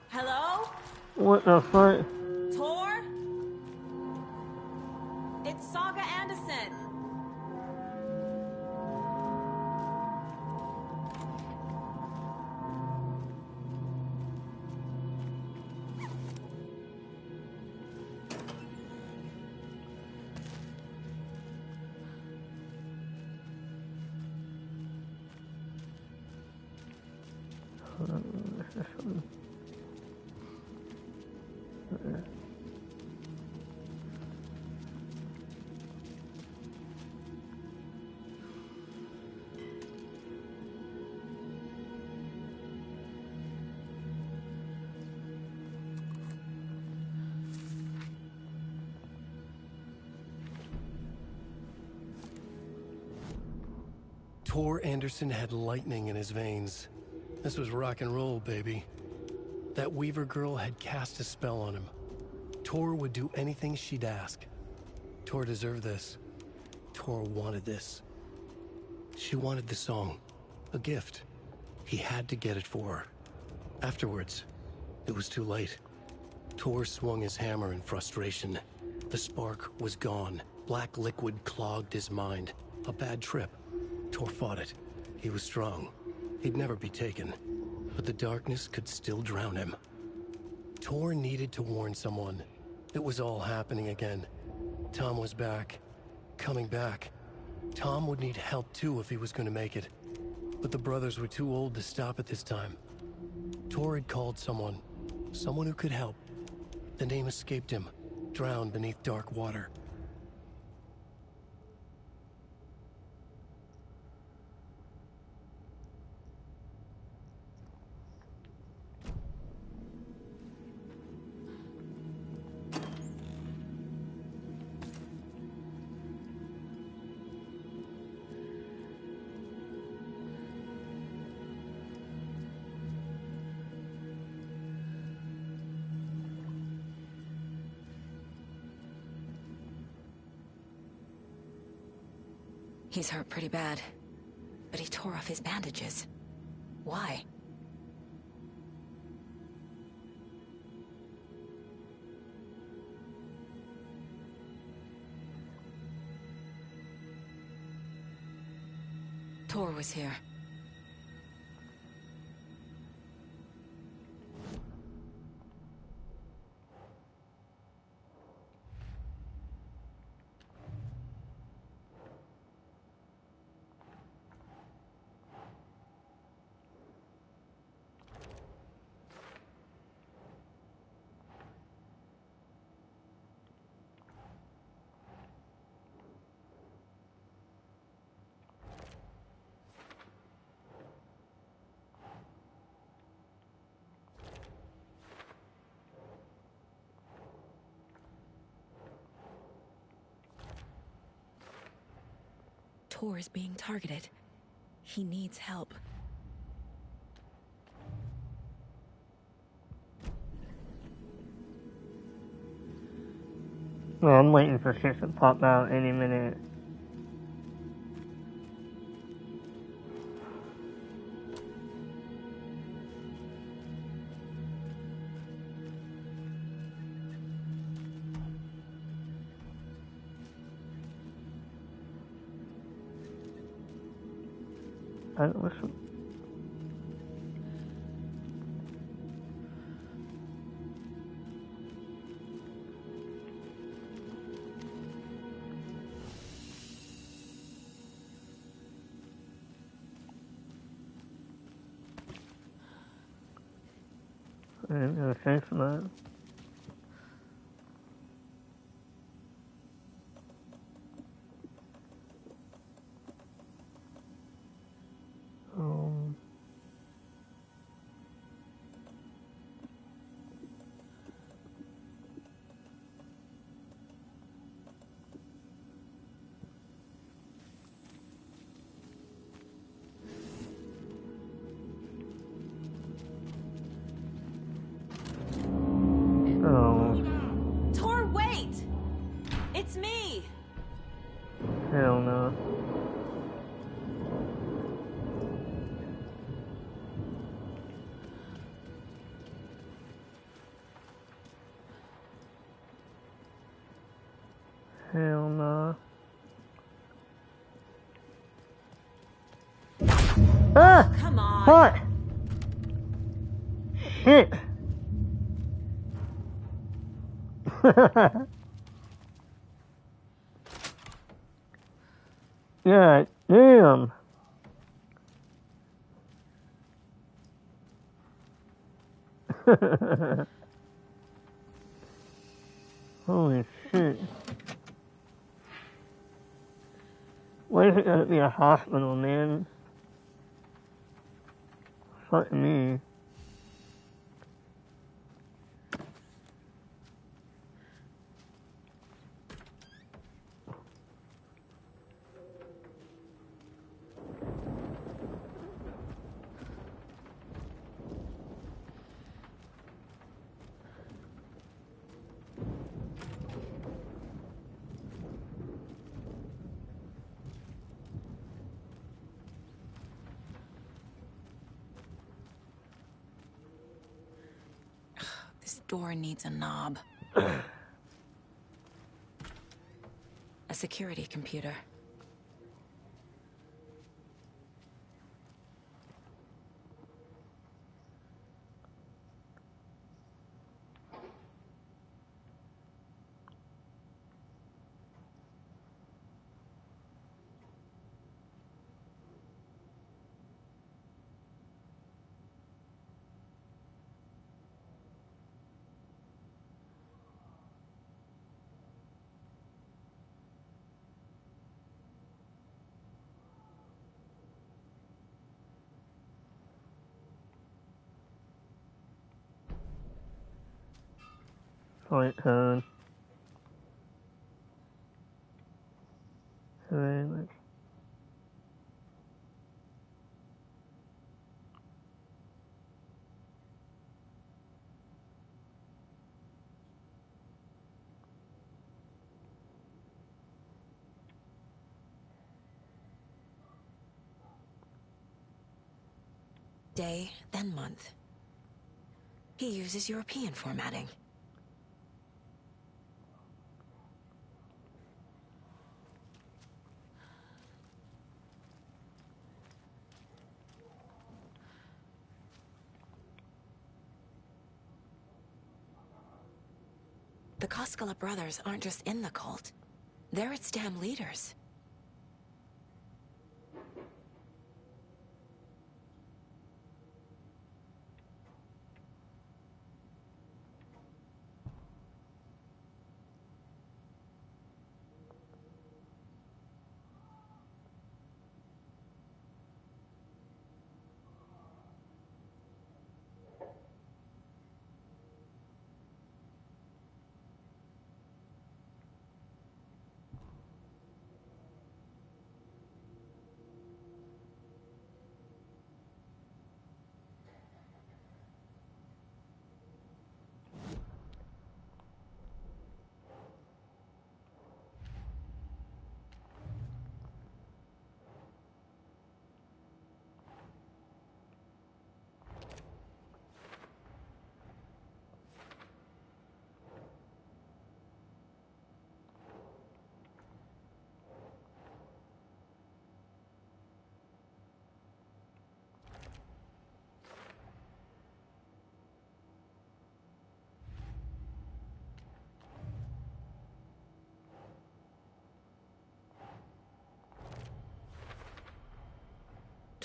Speaker 4: Hello?
Speaker 1: What the fuck?
Speaker 4: Tor? It's Saga Anderson.
Speaker 3: Tor Anderson had lightning in his veins. This was rock and roll, baby. That Weaver girl had cast a spell on him. Tor would do anything she'd ask. Tor deserved this. Tor wanted this. She wanted the song. A gift. He had to get it for her. Afterwards, it was too late. Tor swung his hammer in frustration. The spark was gone. Black liquid clogged his mind. A bad trip. Tor fought it. He was strong. He'd never be taken. But the darkness could still drown him. Tor needed to warn someone. It was all happening again. Tom was back. Coming back. Tom would need help too if he was going to make it. But the brothers were too old to stop it this time. Tor had called someone. Someone who could help. The name escaped him. Drowned beneath dark water.
Speaker 4: He's hurt pretty bad, but he tore off his bandages. Why? Tor was here. Tor is being targeted. He needs help.
Speaker 1: Well, I'm waiting for shit to pop out any minute. listen. Thanks, man.
Speaker 4: Tor, wait! It's me!
Speaker 1: Hell no. Hell no. Ah!
Speaker 4: Come on.
Speaker 1: What? Shit. God damn. Holy shit. Why is it gotta be a hospital, man? Fuck me.
Speaker 4: This door needs a knob. A security computer.
Speaker 1: Point code. Surveillance.
Speaker 4: Day, then month. He uses European formatting. The Koskela brothers aren't just in the cult. They're its damn leaders.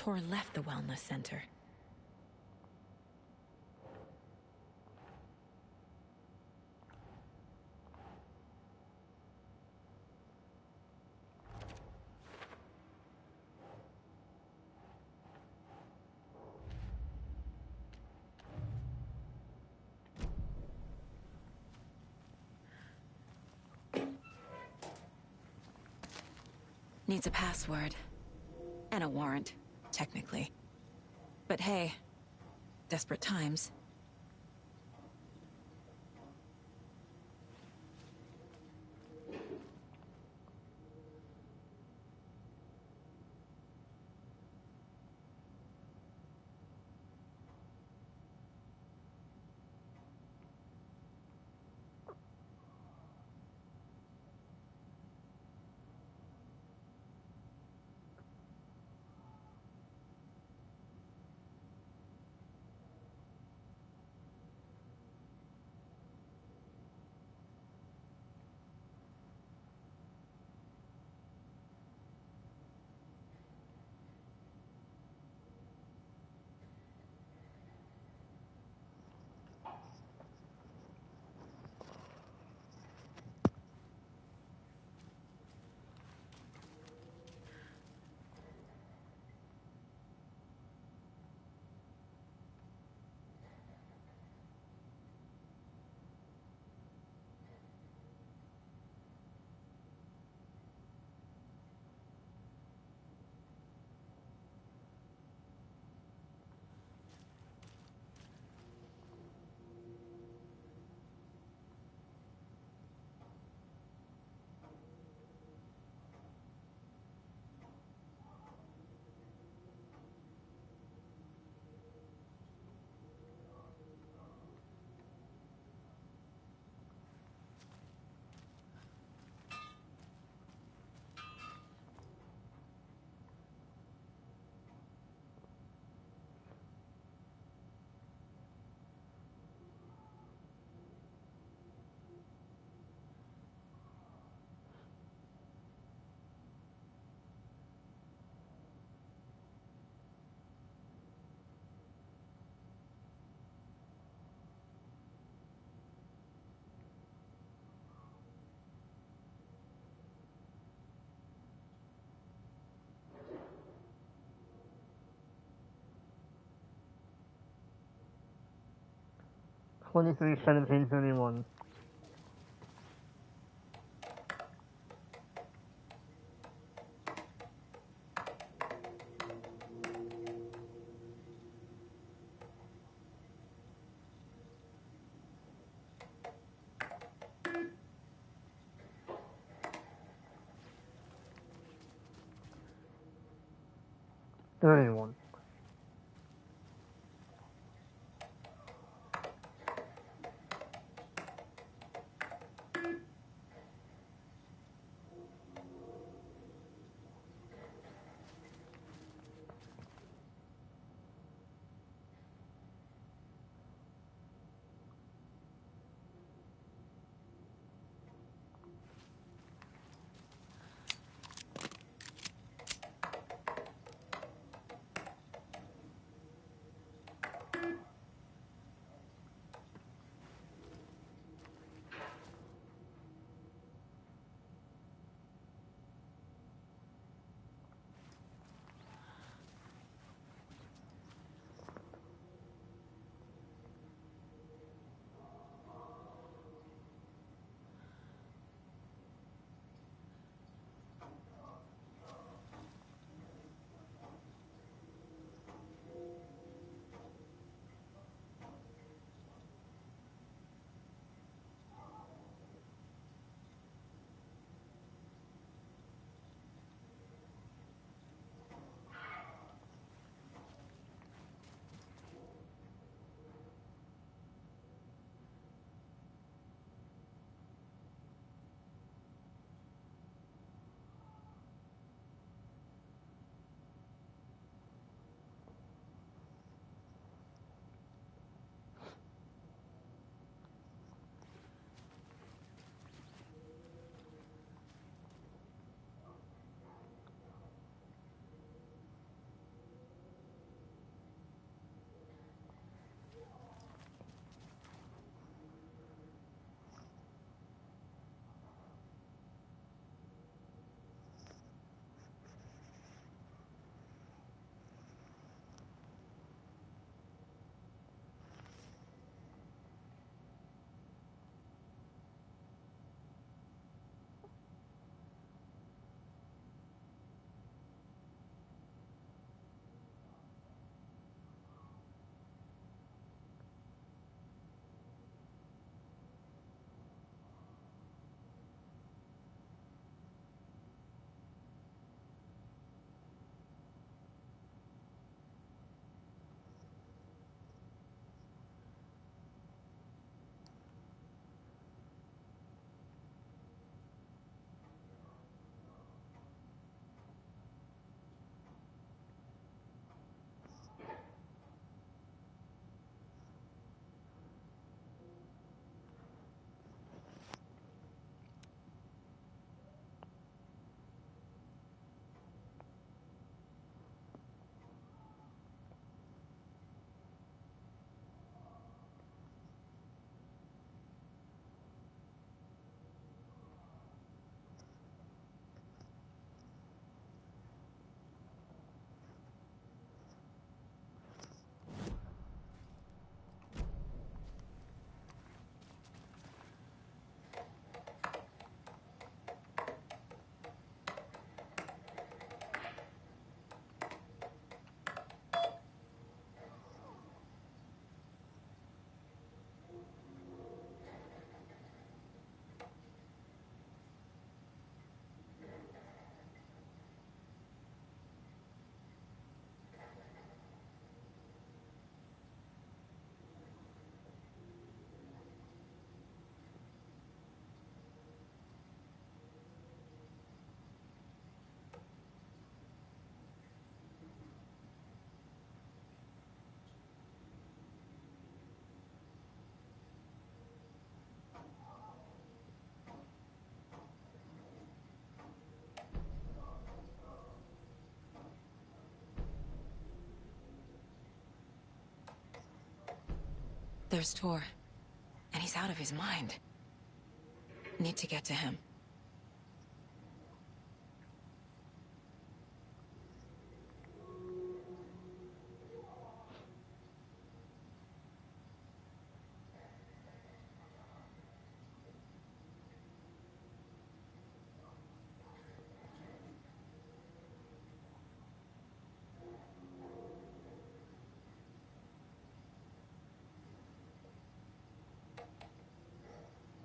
Speaker 4: Tor left the wellness center. Needs a password. And a warrant, technically. But hey, desperate times.
Speaker 1: '23, 1731. '31.
Speaker 4: There's Tor. And he's out of his mind. Need to get to him.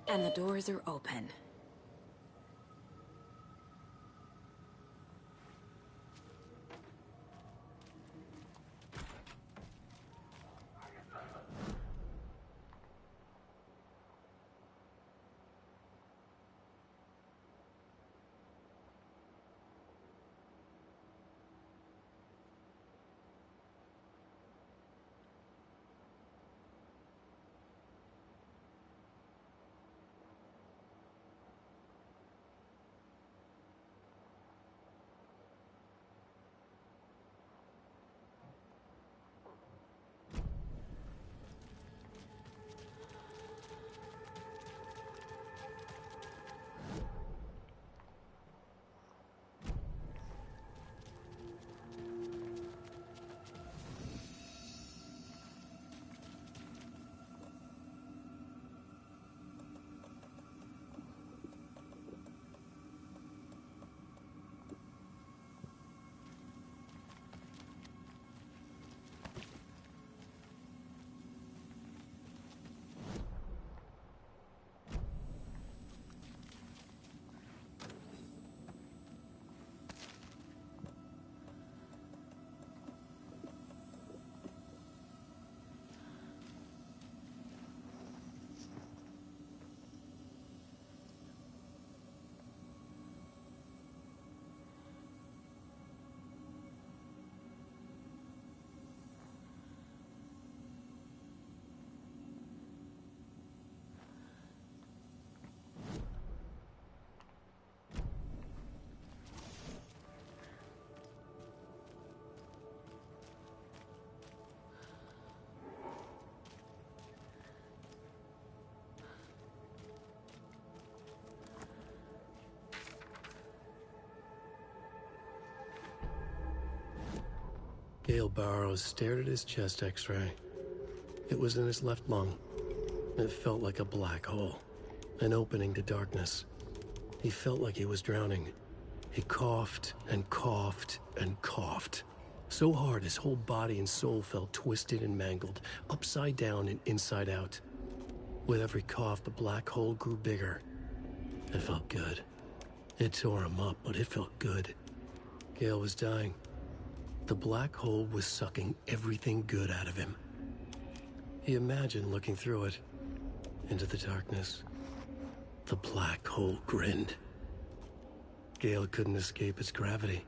Speaker 4: And the doors are open.
Speaker 13: Gale Barrows stared at his chest x-ray. It was in his left lung. It felt like a black hole, an opening to darkness. He felt like he was drowning. He coughed and coughed and coughed. So hard his whole body and soul felt twisted and mangled, upside down and inside out. With every cough, the black hole grew bigger. It felt good. It tore him up, but it felt good. Gale was dying. The black hole was sucking everything good out of him. He imagined looking through it, into the darkness. The black hole grinned. Gale couldn't escape its gravity.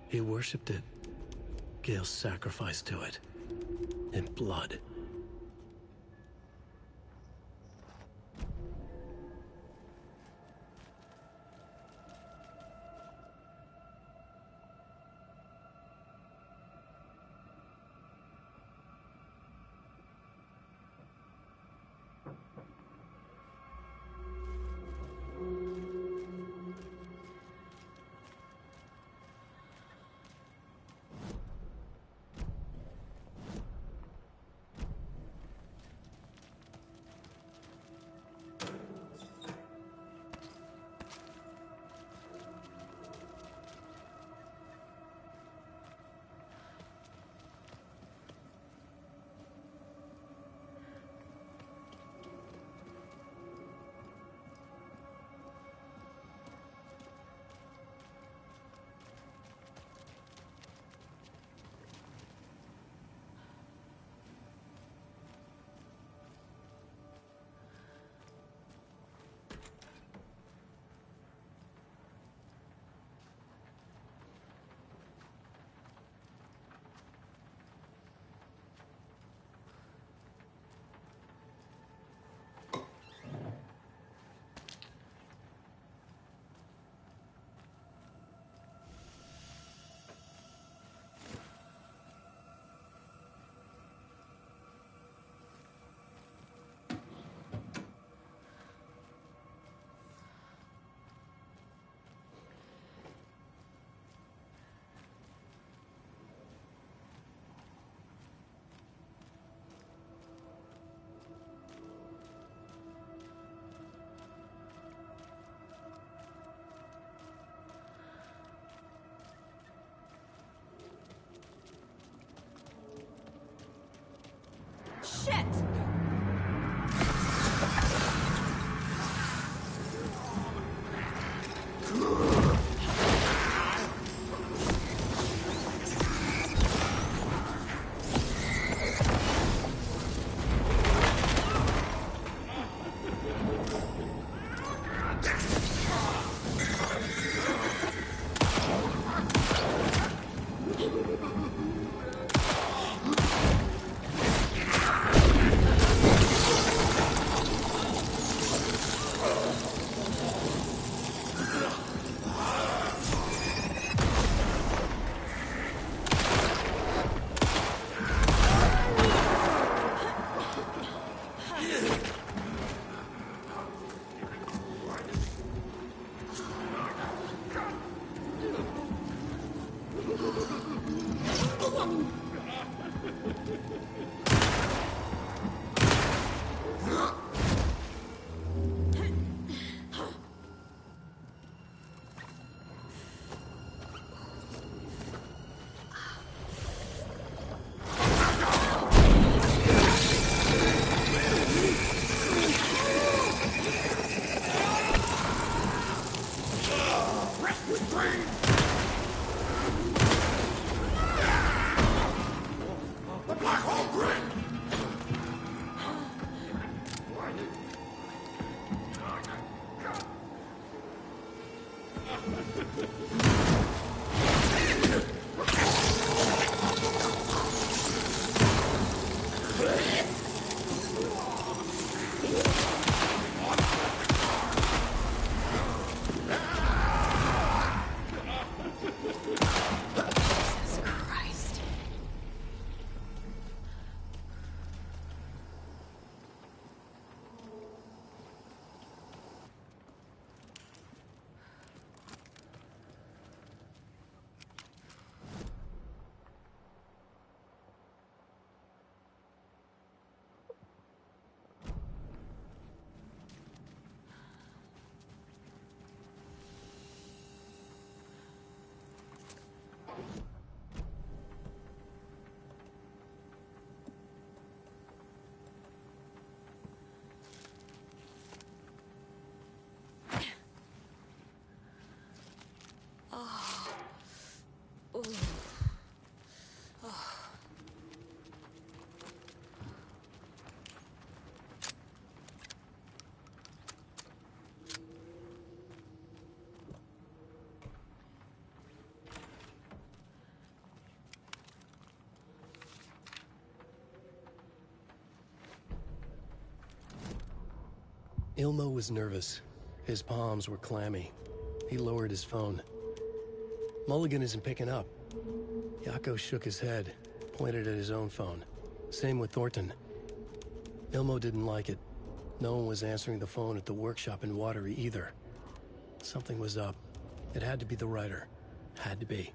Speaker 13: He worshipped it. Gale sacrificed to it. In blood. Ilmo was nervous. His palms were clammy. He lowered his phone. Mulligan isn't picking up. Yako shook his head, pointed at his own phone. Same with Thornton. Ilmo didn't like it. No one was answering the phone at the workshop in Watery either. Something was up. It had to be the writer. Had to be.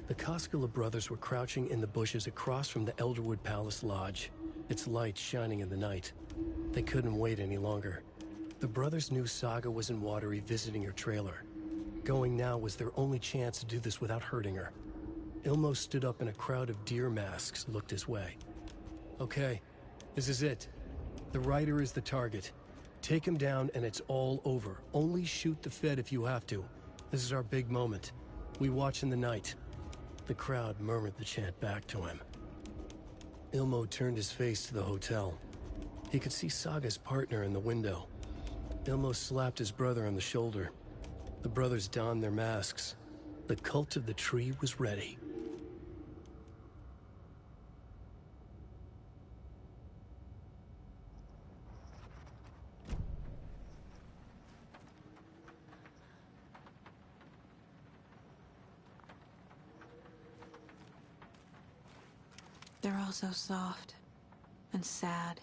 Speaker 13: The Koskela brothers were crouching in the bushes across from the Elderwood Palace Lodge, its lights shining in the night. They couldn't wait any longer. The brothers knew Saga was in Watery visiting her trailer. Going now was their only chance to do this without hurting her. Ilmo stood up and a crowd of deer masks looked his way. Okay, this is it. The writer is the target. Take him down and it's all over. Only shoot the Fed if you have to. This is our big moment. We watch in the night. The crowd murmured the chant back to him. Ilmo turned his face to the hotel. He could see Saga's partner in the window. Ilmo slapped his brother on the shoulder. The brothers donned their masks. The cult of the tree was ready.
Speaker 4: They're all so soft and sad.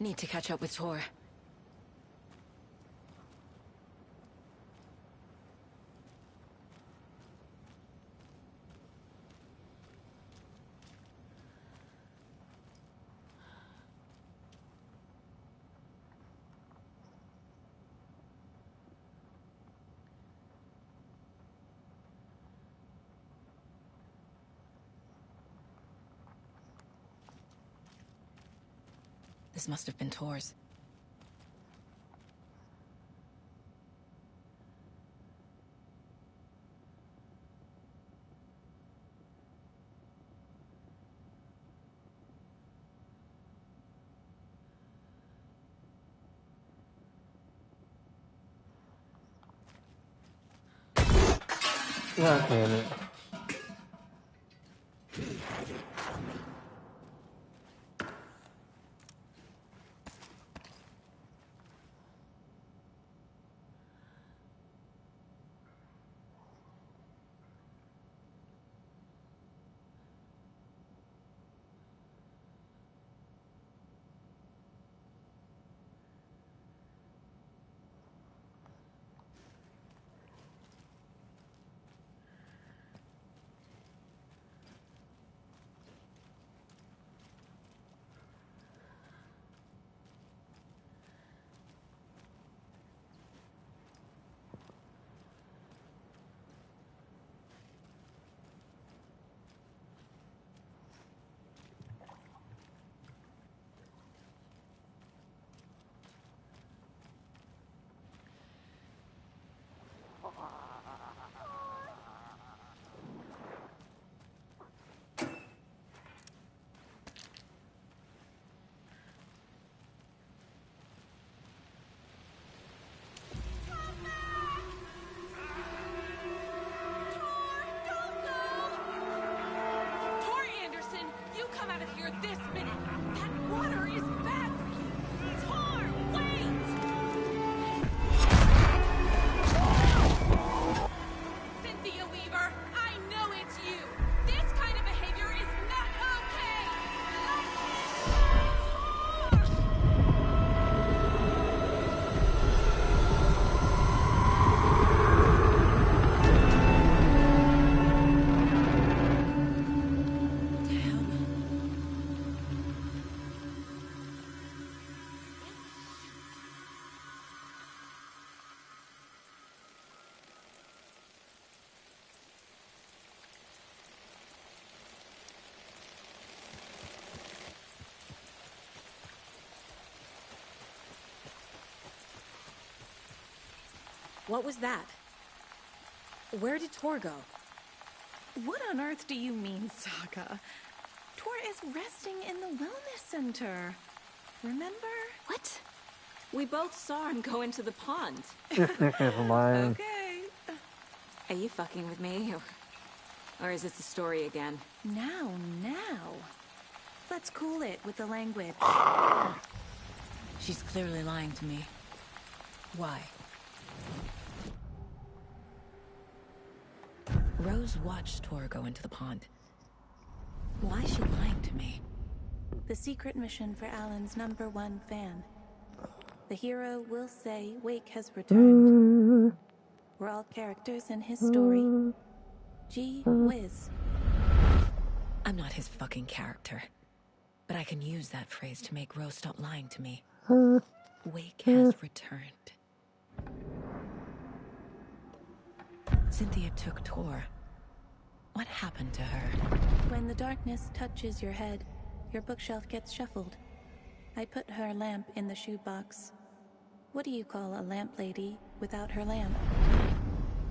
Speaker 4: Need to catch up with Tor. This must have been Tor's.
Speaker 1: God damn it.
Speaker 14: This minute! That water is bad for you! Tor, wait! Cynthia Weaver, I know it's you! This kind of behavior is not okay!
Speaker 4: What was that? Where did Tor go?
Speaker 6: What on earth do you mean, Saga? Tor is resting in the wellness center. Remember?
Speaker 4: What? We both saw him go into the pond.
Speaker 1: Lying.
Speaker 6: Okay.
Speaker 4: Are you fucking with me? Or is this the story again?
Speaker 6: Now. Let's cool it with the language.
Speaker 4: She's clearly lying to me. Why? Rose watched Tor go into the pond. Why is she lying to me?
Speaker 5: The secret mission for Alan's #1 fan. The hero will say Wake has returned. We're all characters in his story. Gee whiz.
Speaker 4: I'm not his fucking character. But I can use that phrase to make Rose stop lying to me. Wake has returned. Cynthia took Tor. What happened to her?
Speaker 5: When the darkness touches your head, your bookshelf gets shuffled. I put her lamp in the shoebox. What do you call a lamp lady without her lamp?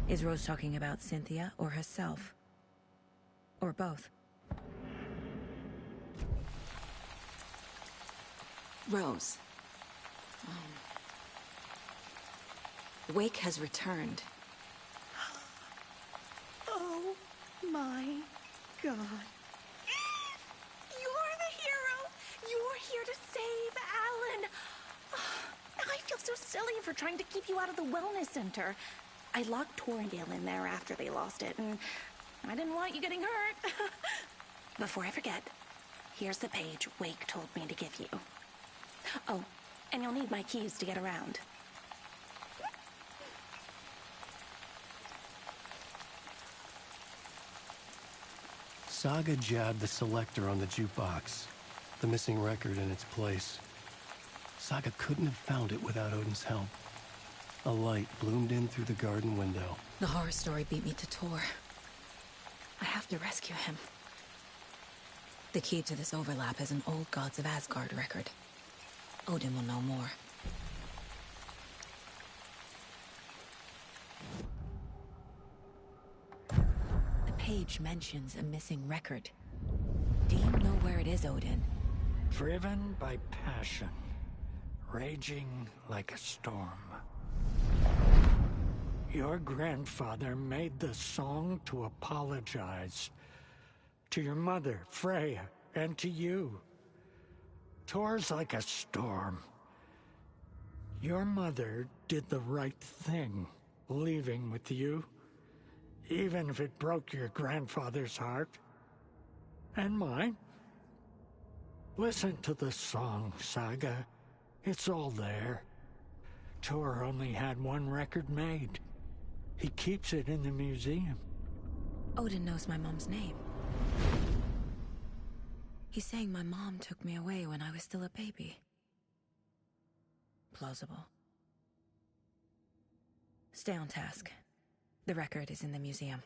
Speaker 4: Is Rose talking about Cynthia or herself? Or both? Rose. Wake has returned.
Speaker 6: Oh my God. You're the hero! You're here to save Alan! I feel so silly for trying to keep you out of the wellness center. I locked Torringale in there after they lost it, and I didn't want you getting hurt. Before I forget, here's the page Wake told me to give you. Oh, and you'll need my keys to get around.
Speaker 13: Saga jabbed the selector on the jukebox, the missing record in its place. Saga couldn't have found it without Odin's help. A light bloomed in through the garden window.
Speaker 4: The horror story beat me to Tor. I have to rescue him. The key to this overlap is an old Gods of Asgard record. Odin will know more. The page mentions a missing record. Do you know where it is, Odin?
Speaker 12: Driven by passion, raging like a storm. Your grandfather made the song to apologize. To your mother, Freya, and to you. Tor's like a storm. Your mother did the right thing, leaving with you, even if it broke your grandfather's heart. And mine. Listen to the song, Saga. It's all there. Tor only had one record made. He keeps it in the museum.
Speaker 4: Odin knows my mom's name. He's saying my mom took me away when I was still a baby. Plausible. Stay on task. The record is in the museum.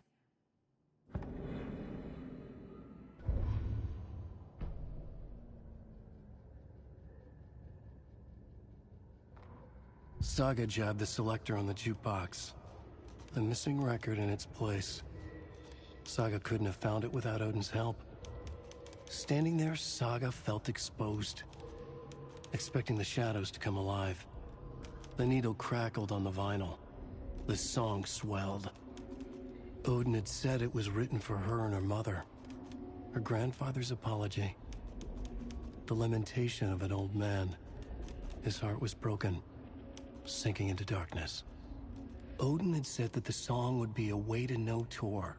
Speaker 13: Saga jabbed the selector on the jukebox. The missing record in its place. Saga couldn't have found it without Odin's help. Standing there, Saga felt exposed, expecting the shadows to come alive. The needle crackled on the vinyl. The song swelled. Odin had said it was written for her and her mother. Her grandfather's apology. The lamentation of an old man. His heart was broken, sinking into darkness. Odin had said that the song would be a way to know Tor,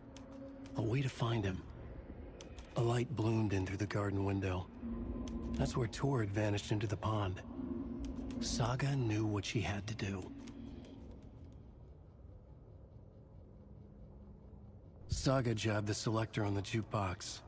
Speaker 13: a way to find him. A light bloomed in through the garden window. That's where Tor had vanished into the pond. Saga knew what she had to do. Saga jabbed the selector on the jukebox.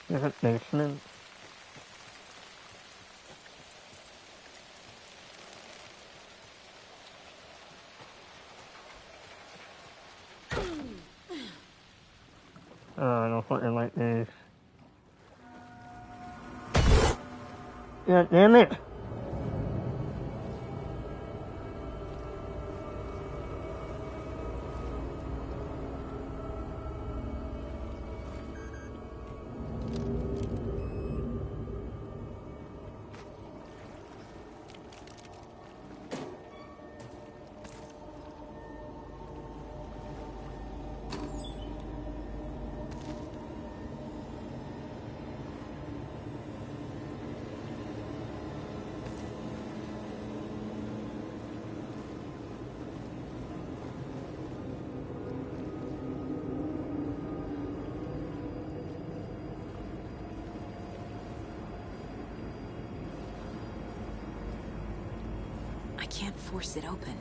Speaker 1: There's a basement. Oh, I don't fucking like this. God damn it!
Speaker 4: I can't force it open.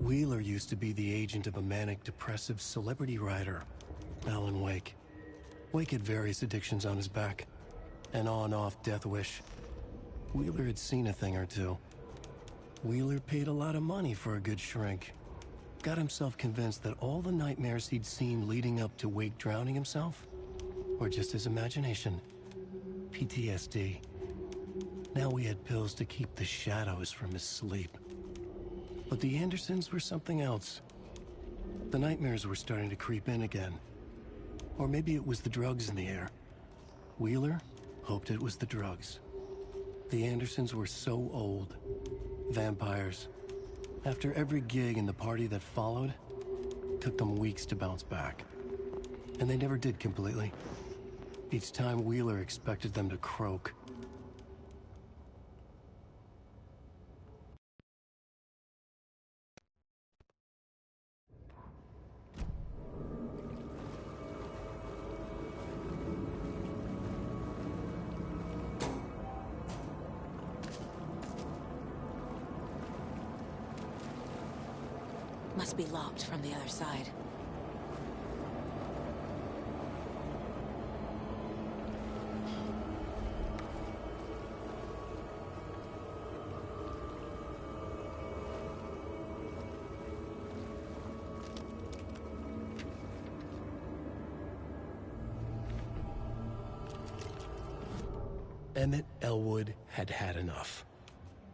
Speaker 13: Wheeler used to be the agent of a manic-depressive celebrity writer, Alan Wake. Wake had various addictions on his back, an on-off death wish. Wheeler had seen a thing or two. Wheeler paid a lot of money for a good shrink. Got himself convinced that all the nightmares he'd seen leading up to Wake drowning himself were just his imagination. PTSD. Now we had pills to keep the shadows from his sleep. But the Andersons were something else. The nightmares were starting to creep in again. Or maybe it was the drugs in the air. Wheeler hoped it was the drugs. The Andersons were so old. Vampires. After every gig and the party that followed, took them weeks to bounce back. And they never did completely. Each time Wheeler expected them to croak.
Speaker 4: Must be locked from the other side.
Speaker 13: Emmett Elwood had had enough.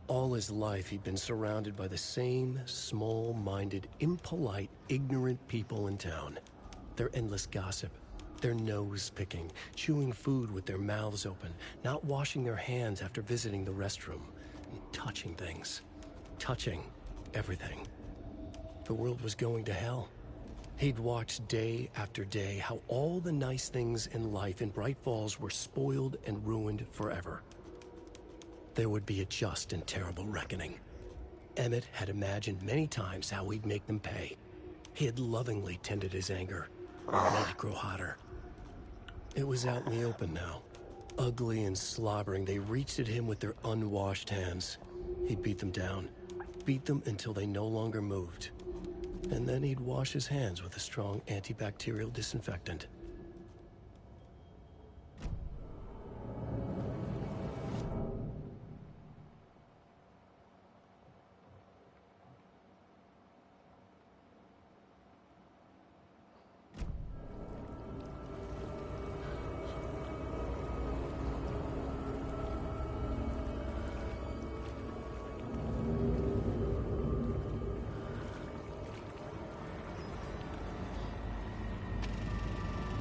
Speaker 13: All his life, he'd been surrounded by the same small-minded, impolite, ignorant people in town. Their endless gossip, their nose-picking, chewing food with their mouths open, not washing their hands after visiting the restroom, and touching things. Touching everything. The world was going to hell. He'd watched day after day how all the nice things in life in Bright Falls were spoiled and ruined forever. There would be a just and terrible reckoning. Emmett had imagined many times how he'd make them pay. He had lovingly tended his anger, made it grow hotter. It was out in the open now. Ugly and slobbering, they reached at him with their unwashed hands. He'd beat them down, beat them until they no longer moved. And then he'd wash his hands with a strong antibacterial disinfectant.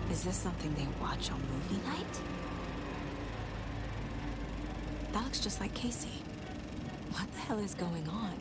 Speaker 4: Is this something they watch on movie night? That looks just like Casey. What the hell is going on?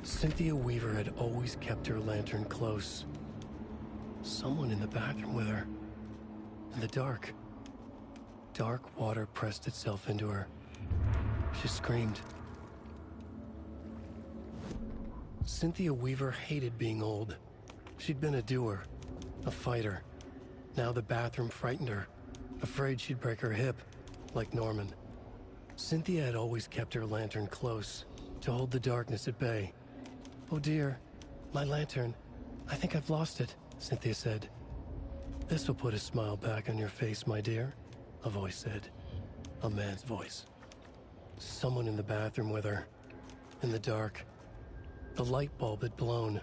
Speaker 13: Cynthia Weaver had always kept her lantern close. Someone in the bathroom with her. In the dark, dark water pressed itself into her. She screamed. Cynthia Weaver hated being old. She'd been a doer, a fighter. Now the bathroom frightened her, afraid she'd break her hip, like Norman. Cynthia had always kept her lantern close, to hold the darkness at bay. "Oh dear, my lantern. I think I've lost it," Cynthia said. "This will put a smile back on your face, my dear," a voice said. A man's voice. Someone in the bathroom with her. In the dark. The light bulb had blown.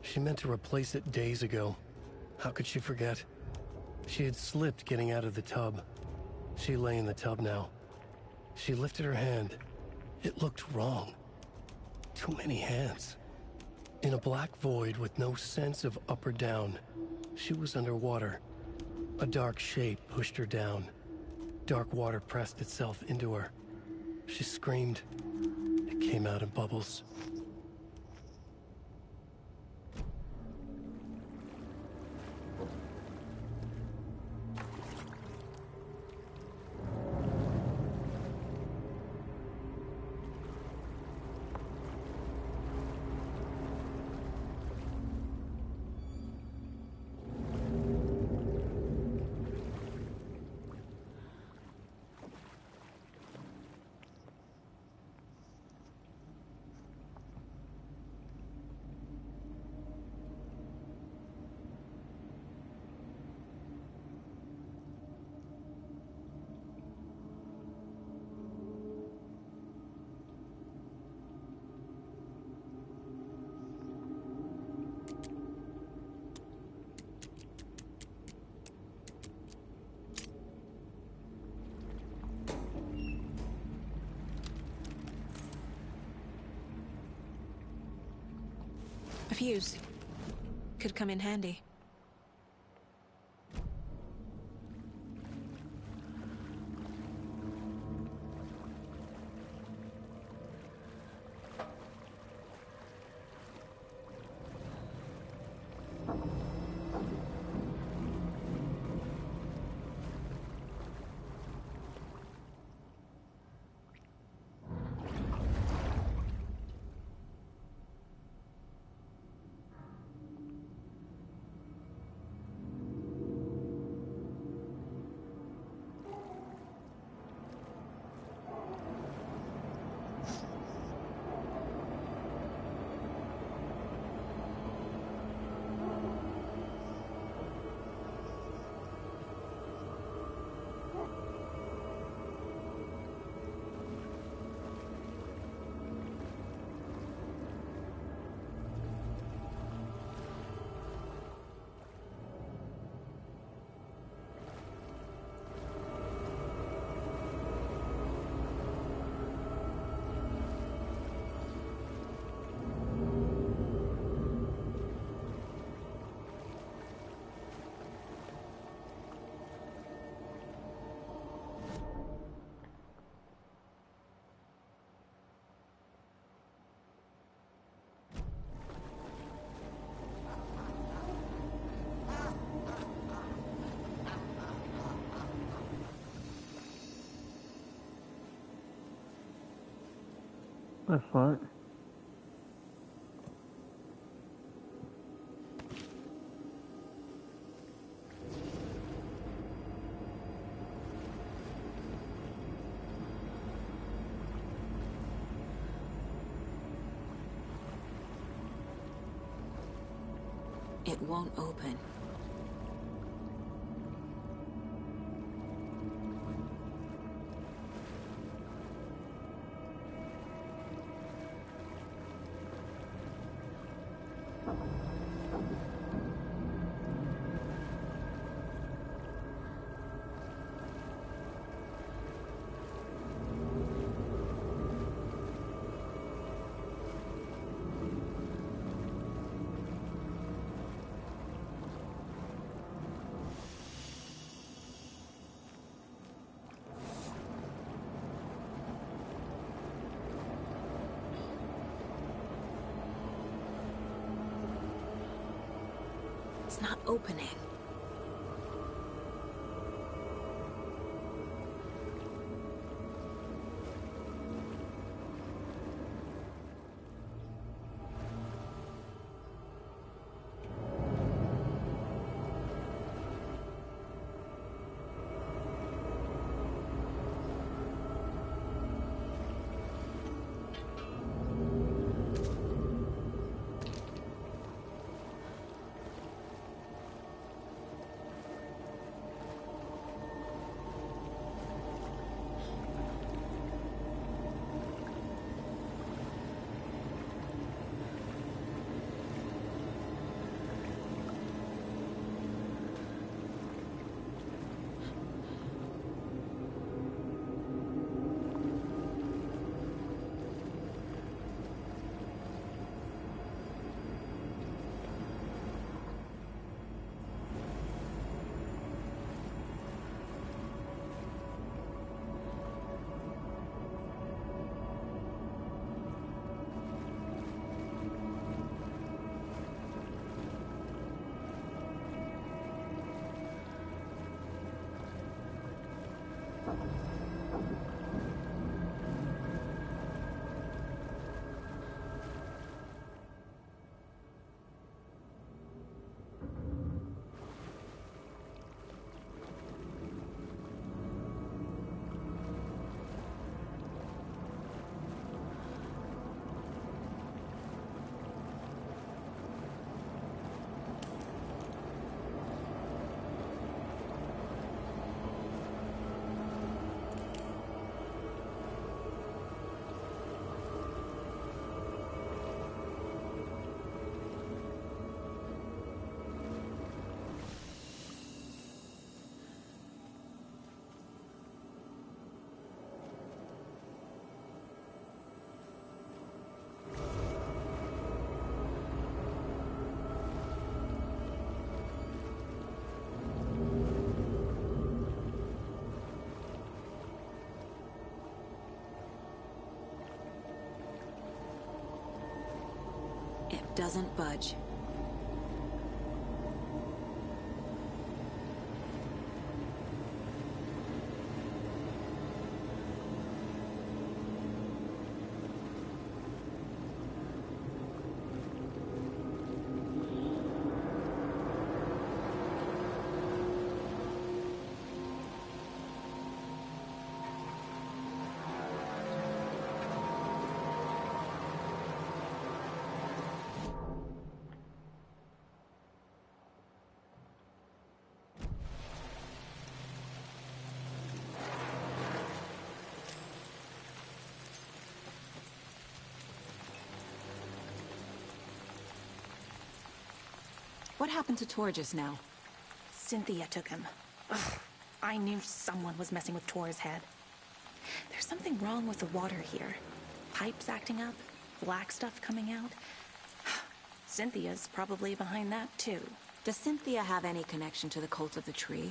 Speaker 13: She meant to replace it days ago. How could she forget? She had slipped getting out of the tub. She lay in the tub now. She lifted her hand. It looked wrong. Too many hands. In a black void with no sense of up or down, she was underwater. A dark shape pushed her down. Dark water pressed itself into her. She screamed. It came out in bubbles.
Speaker 4: A fuse. Could come in handy.
Speaker 1: That's what?
Speaker 4: It won't open. It's not opening. doesn't budge. What happened to Tor just now?
Speaker 6: Cynthia took him. Ugh, I knew someone was messing with Tor's head. There's something wrong with the water here. Pipes acting up, black stuff coming out. Cynthia's probably behind that, too.
Speaker 4: Does Cynthia have any connection to the cult of the tree?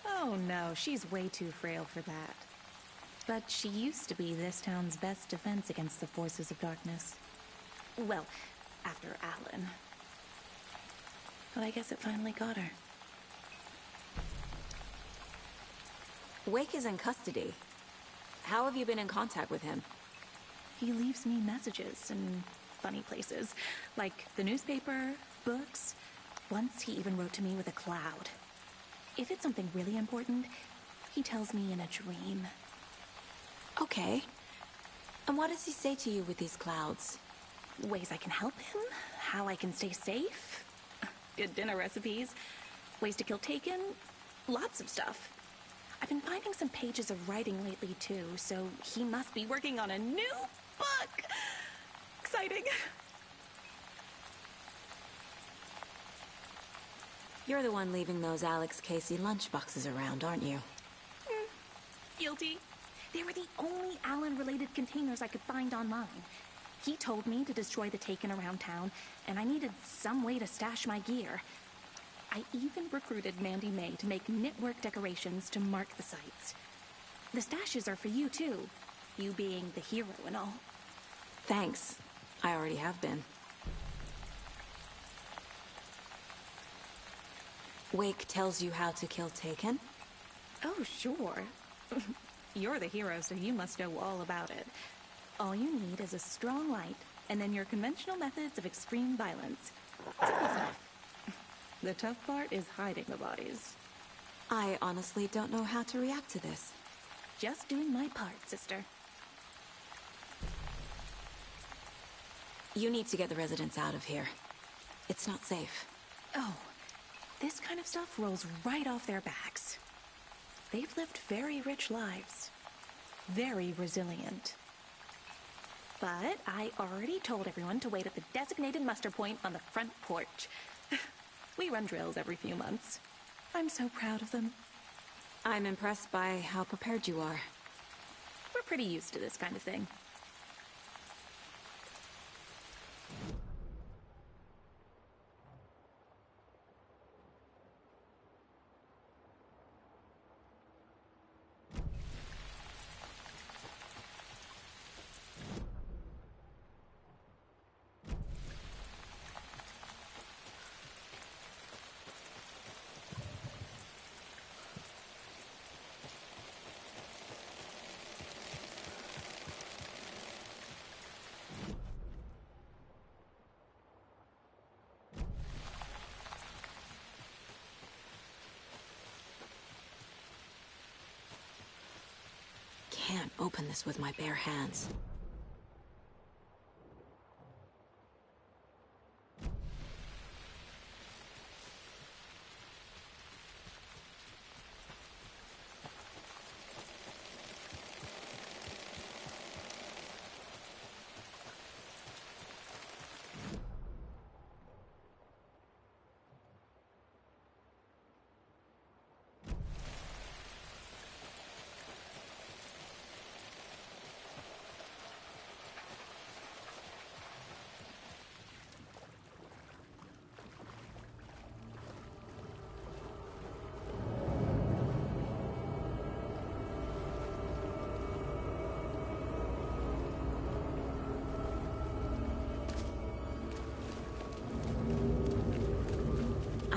Speaker 6: Oh no, she's way too frail for that. But she used to be this town's best defense against the forces of darkness. Well, after Alan. But I guess it finally got her.
Speaker 4: Wake is in custody. How have you been in contact with him?
Speaker 6: He leaves me messages in funny places, like the newspaper, books. Once he even wrote to me with a cloud. If it's something really important, he tells me in a dream.
Speaker 4: Okay. And what does he say to you with these clouds?
Speaker 6: Ways I can help him, how I can stay safe, good dinner recipes, ways to kill Taken, lots of stuff. I've been finding some pages of writing lately too, so he must be working on a new book. Exciting.
Speaker 4: You're the one leaving those Alex Casey lunchboxes around, aren't you?
Speaker 6: Guilty. They were the only Alan-related containers I could find online. He told me to destroy the Taken around town, and I needed some way to stash my gear. I even recruited Mandy May to make knitwork decorations to mark the sites. The stashes are for you, too. You being the hero and all.
Speaker 4: Thanks. I already have been. Wake tells you how to kill Taken?
Speaker 6: Oh, sure. You're the hero, so you must know all about it. All you need is a strong light, and then your conventional methods of extreme violence. Simple stuff. The tough part is hiding the bodies.
Speaker 4: I honestly don't know how to react to this.
Speaker 6: Just doing my part, sister.
Speaker 4: You need to get the residents out of here. It's not safe.
Speaker 6: Oh, this kind of stuff rolls right off their backs. They've lived very rich lives. Very resilient. But I already told everyone to wait at the designated muster point on the front porch. We run drills every few months. I'm so proud of them.
Speaker 4: I'm impressed by how prepared you are.
Speaker 6: We're pretty used to this kind of thing.
Speaker 4: Can't open this with my bare hands.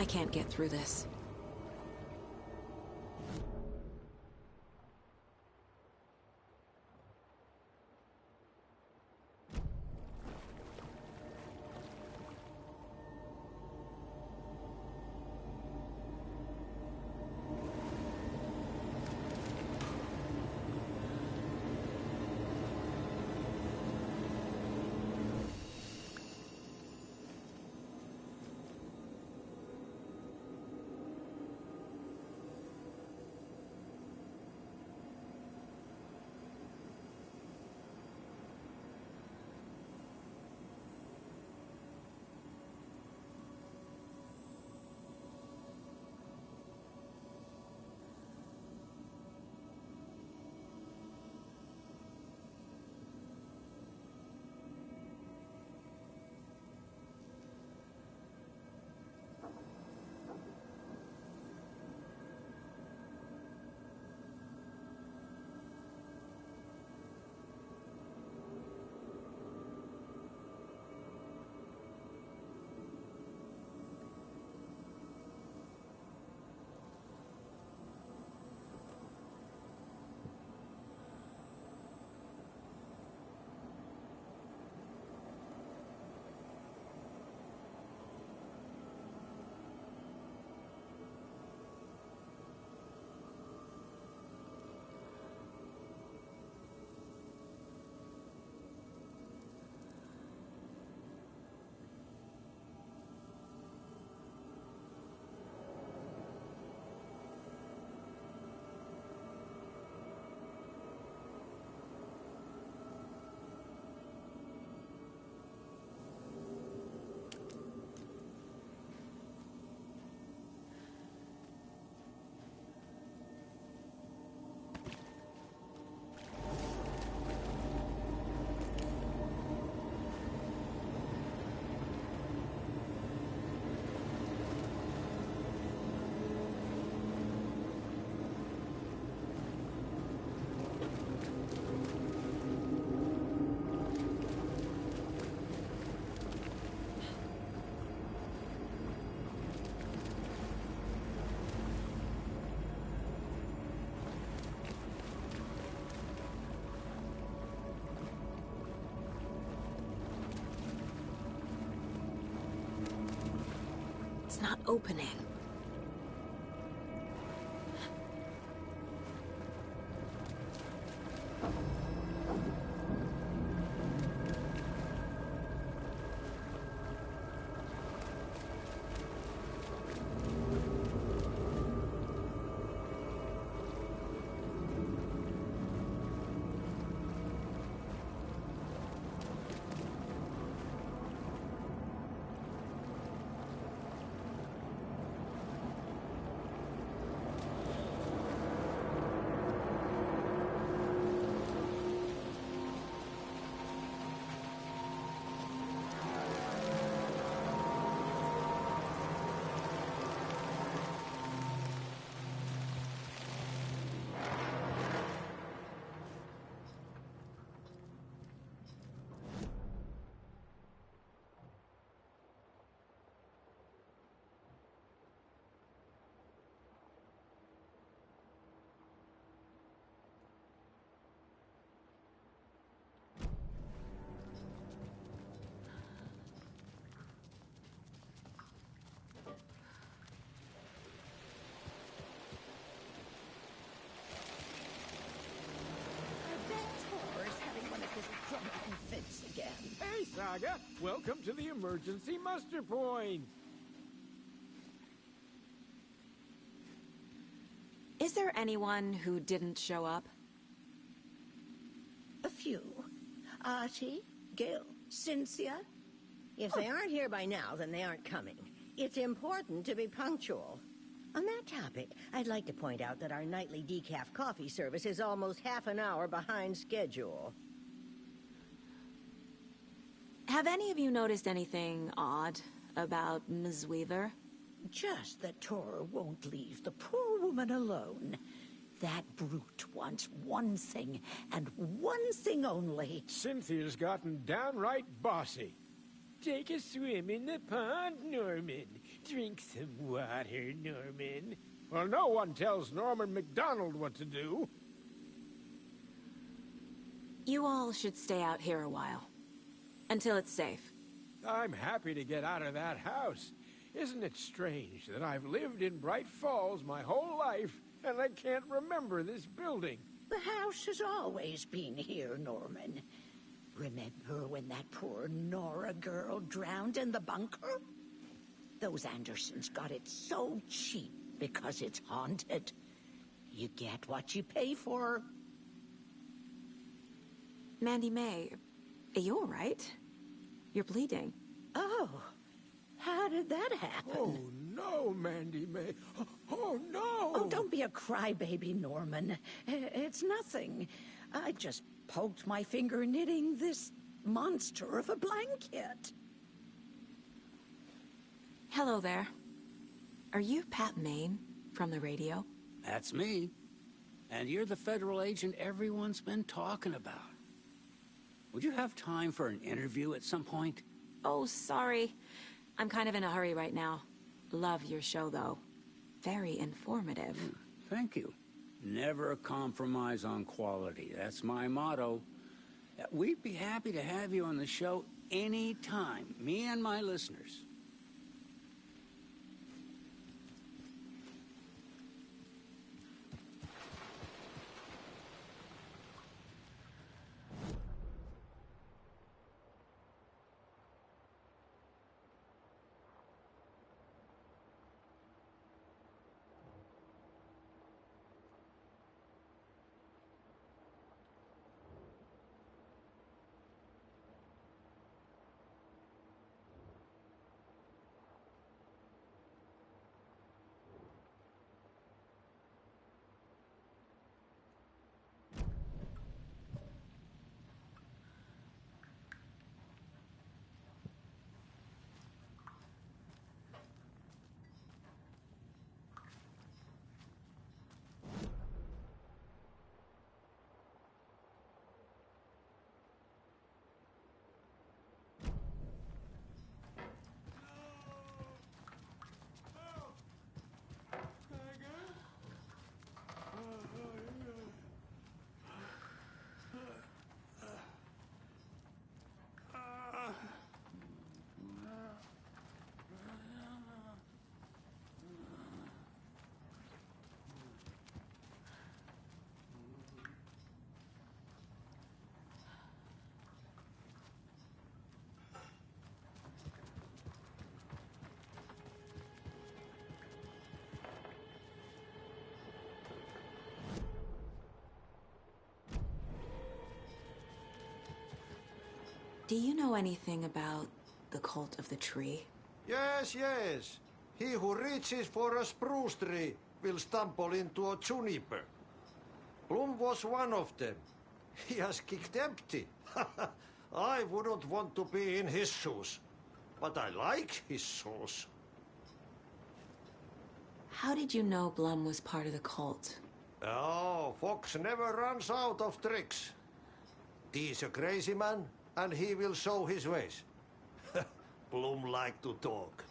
Speaker 4: I can't get through this. It's not opening.
Speaker 8: Hey, Saga! Welcome to the emergency muster point!
Speaker 4: Is there anyone who didn't show up?
Speaker 9: A few. Artie, Gil, Cynthia.
Speaker 15: If they aren't here by now, then they aren't coming. It's important to be punctual. On that topic, I'd like to point out that our nightly decaf coffee service is almost half an hour behind schedule.
Speaker 4: Have any of you noticed anything odd about Ms. Weaver?
Speaker 9: Just that Tora won't leave the poor woman alone. That brute wants one thing, and one thing only.
Speaker 8: Cynthia's gotten downright bossy. Take a swim in the pond, Norman. Drink some water, Norman. Well, no one tells Norman MacDonald what to do.
Speaker 4: You all should stay out here a while. Until it's safe.
Speaker 8: I'm happy to get out of that house. Isn't it strange that I've lived in Bright Falls my whole life, and I can't remember this building?
Speaker 9: The house has always been here, Norman. Remember when that poor Nora girl drowned in the bunker? Those Andersons got it so cheap because it's haunted. You get what you pay for.
Speaker 4: Mandy May, are you all right? You're bleeding.
Speaker 9: Oh, how did that happen?
Speaker 8: Oh, no, Mandy May. Oh, no!
Speaker 9: Oh, don't be a crybaby, Norman. It's nothing. I just poked my finger knitting this monster of a blanket.
Speaker 4: Hello there. Are you Pat Maine from the radio?
Speaker 11: That's me. And you're the federal agent everyone's been talking about. Would you have time for an interview at some point?
Speaker 4: Oh, sorry. I'm kind of in a hurry right now. Love your show, though. Very informative.
Speaker 11: Thank you. Never compromise on quality. That's my motto. We'd be happy to have you on the show anytime, me and my listeners.
Speaker 4: Do you know anything about the cult of the tree?
Speaker 10: Yes, yes. He who reaches for a spruce tree will stumble into a juniper. Bloom was one of them. He has kicked empty. I wouldn't want to be in his shoes. But I like his shoes.
Speaker 4: How did you know Blum was part of the cult?
Speaker 10: Oh, Fox never runs out of tricks. He's a crazy man, and he will show his ways. Bloom like to talk.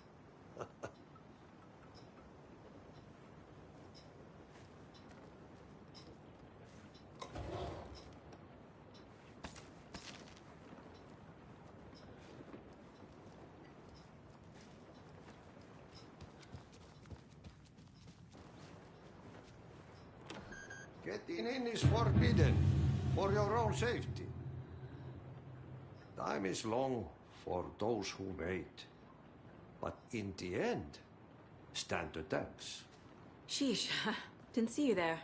Speaker 10: Getting in is forbidden, for your own safety. Time is long for those who wait. But in the end, stand the thanks.
Speaker 4: Sheesh, didn't see you there.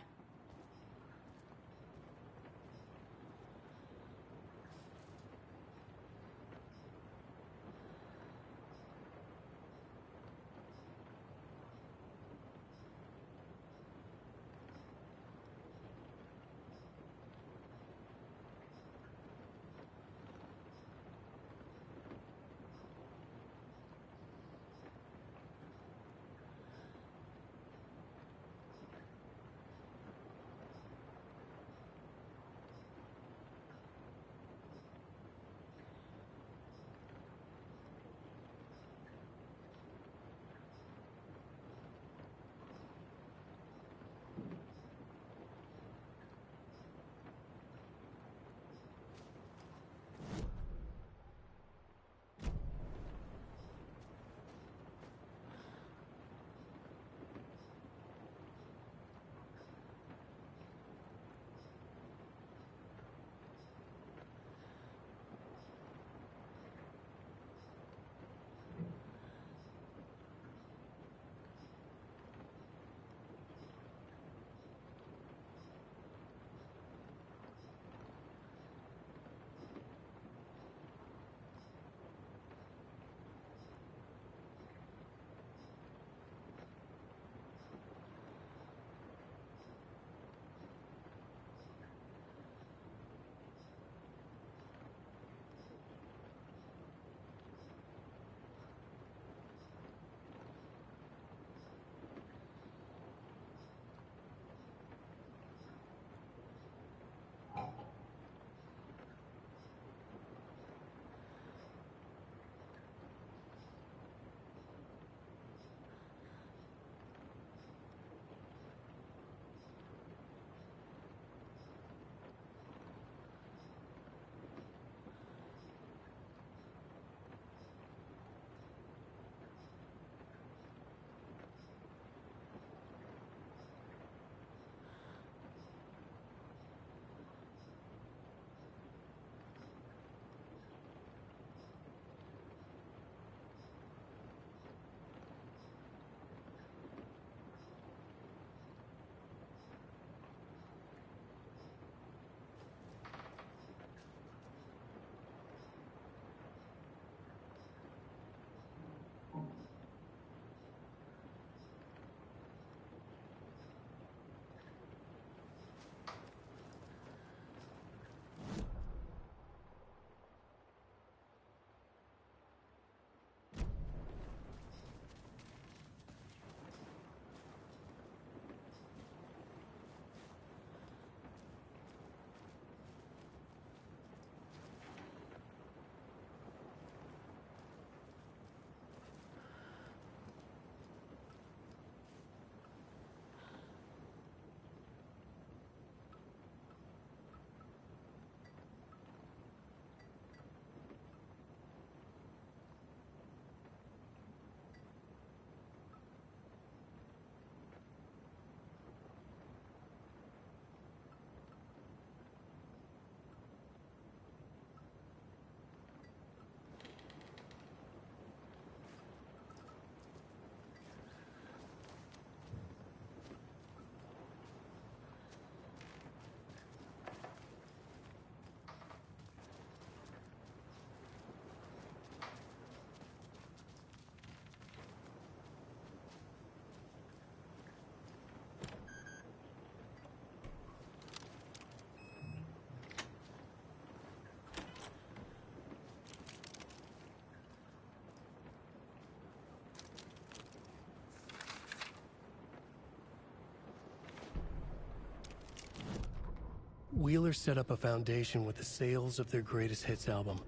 Speaker 13: Wheeler set up a foundation with the sales of their greatest hits album.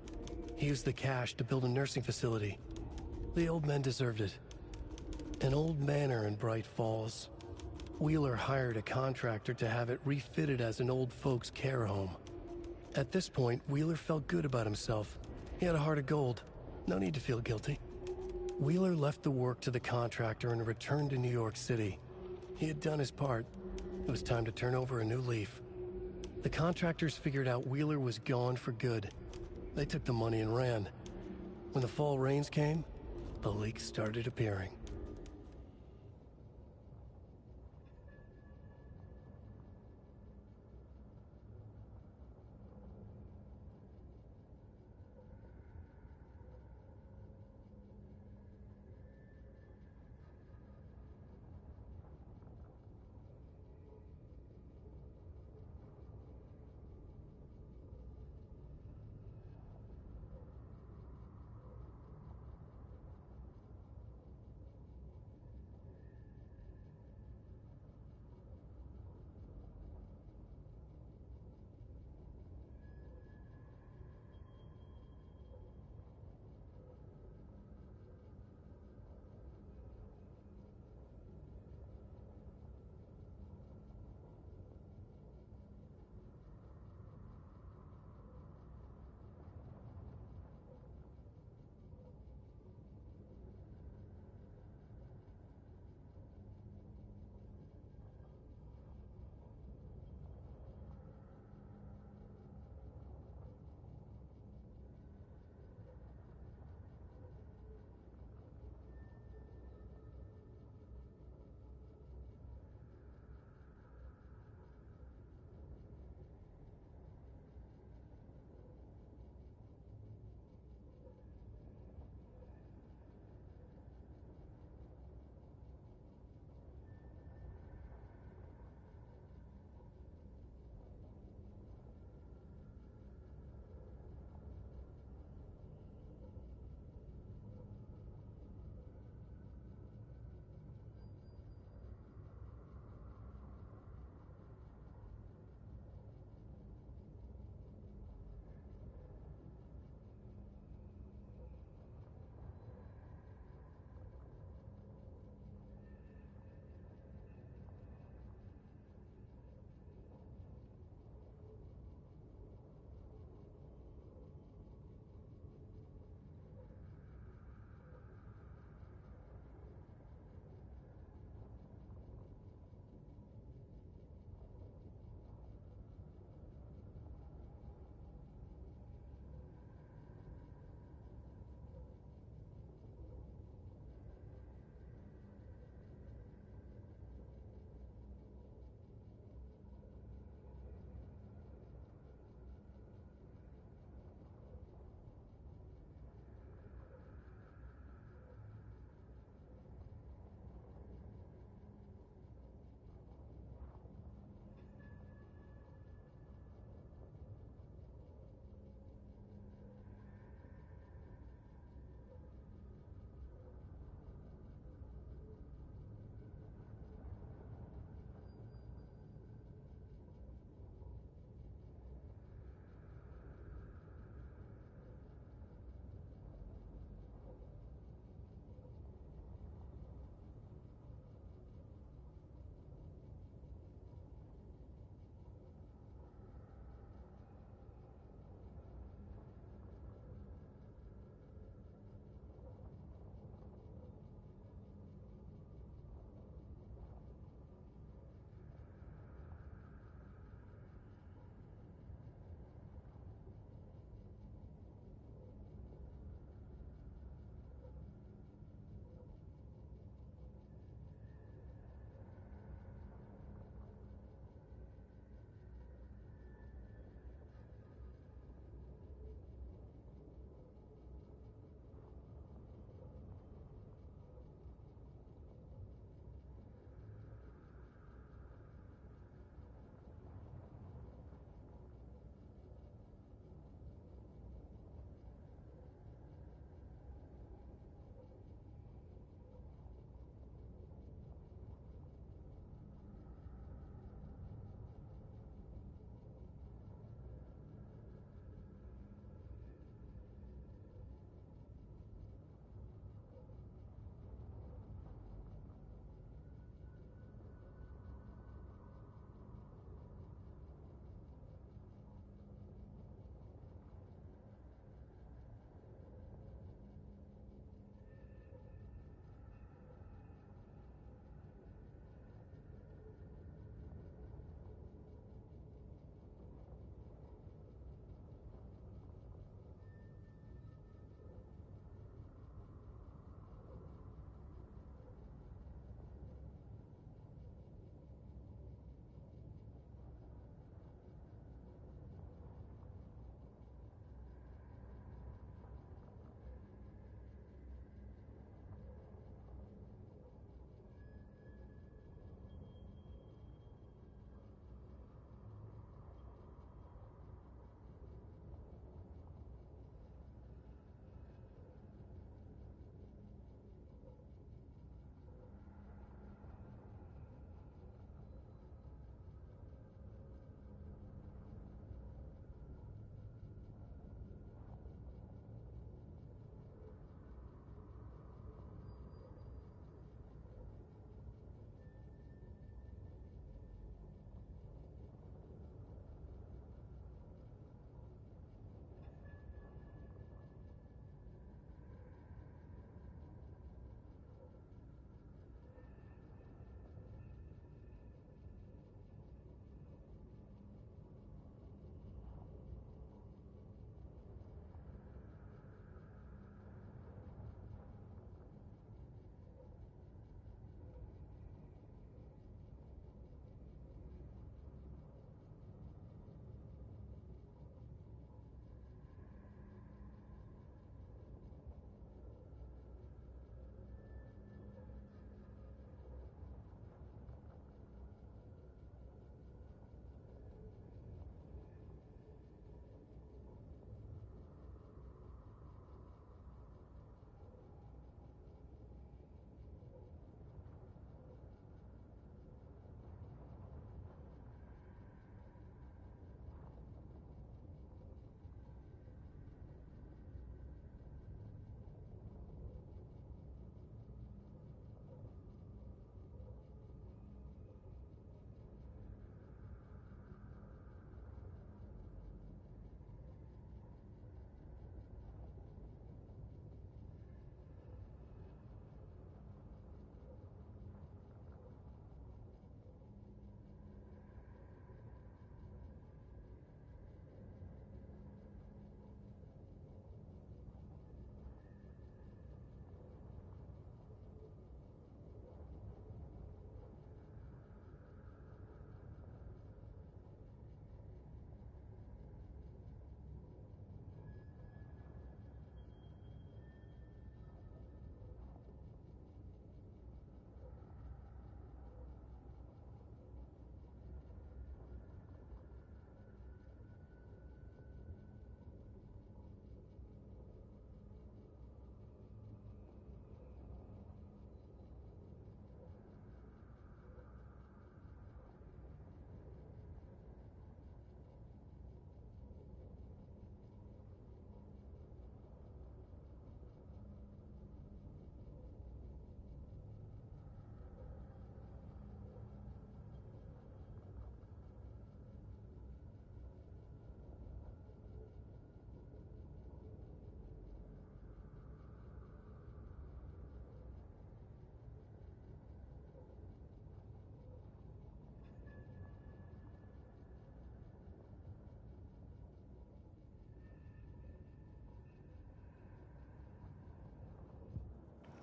Speaker 13: He used the cash to build a nursing facility. The old men deserved it. An old manor in Bright Falls. Wheeler hired a contractor to have it refitted as an old folks' care home. At this point, Wheeler felt good about himself. He had a heart of gold. No need to feel guilty. Wheeler left the work to the contractor and returned to New York City. He had done his part. It was time to turn over a new leaf. The contractors figured out Wheeler was gone for good. They took the money and ran. When the fall rains came, the leaks started appearing.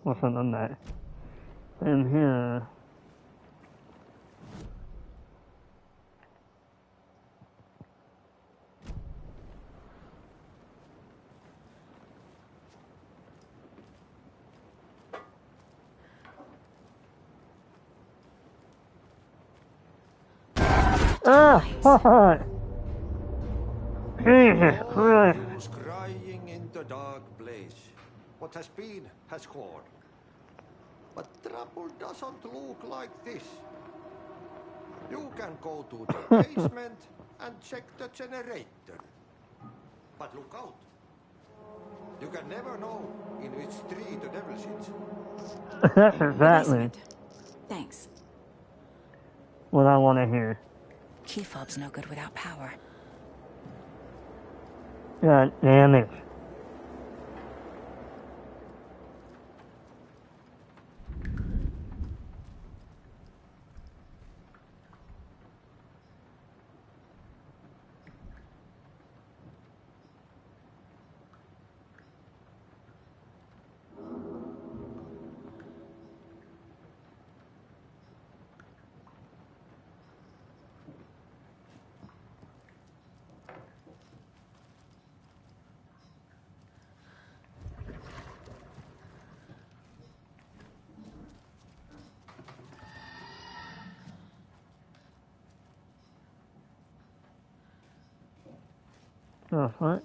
Speaker 1: What's on that? And here. Fuck! Jesus Christ!
Speaker 10: Who's crying in the dark place? What has been has gone. But trouble doesn't look like this. You can go to the basement and check the generator. But look out. You can never know in which tree the devil sits.
Speaker 1: That's exactly
Speaker 4: Thanks.
Speaker 1: what I want to hear.
Speaker 4: Key fob's no good without power.
Speaker 1: God damn it. Oh, what?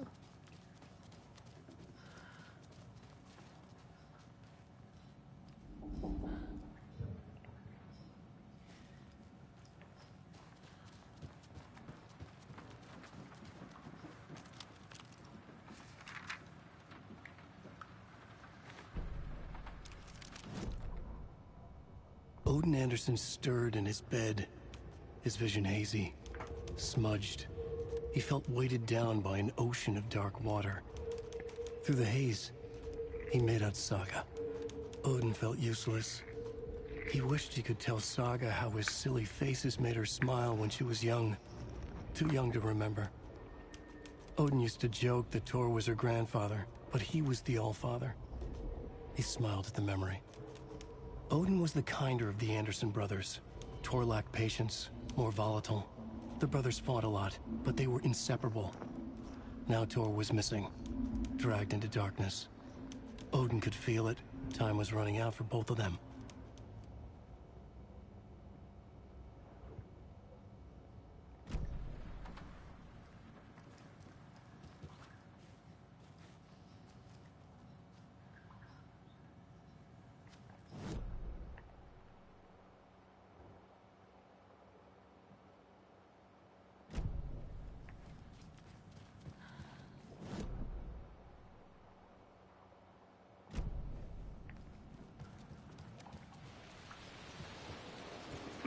Speaker 13: Odin Anderson stirred in his bed, his vision hazy, smudged. He felt weighted down by an ocean of dark water. Through the haze, he made out Saga. Odin felt useless. He wished he could tell Saga how his silly faces made her smile when she was young. Too young to remember. Odin used to joke that Thor was her grandfather, but he was the Allfather. He smiled at the memory. Odin was the kinder of the Anderson brothers. Thor lacked patience, more volatile. The brothers fought a lot, but they were inseparable. Now Thor was missing, dragged into darkness. Odin could feel it. Time was running out for both of them.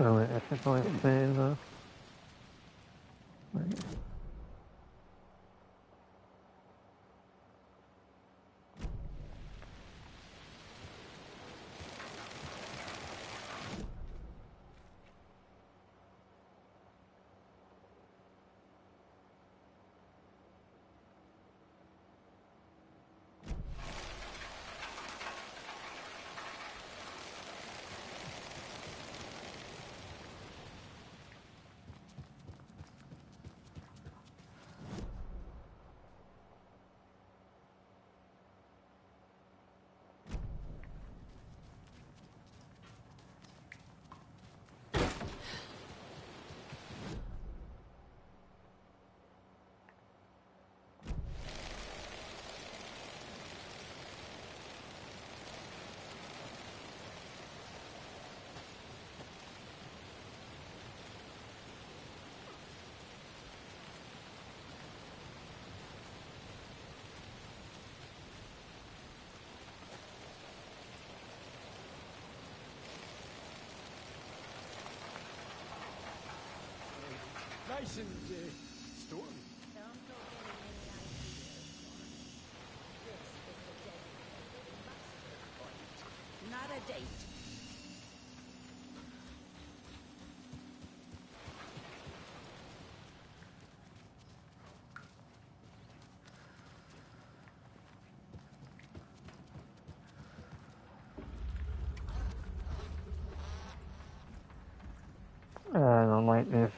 Speaker 1: Oh, wait, that's just like saying, though.
Speaker 8: Nice and stormy.
Speaker 9: Not a date.
Speaker 1: someone like this.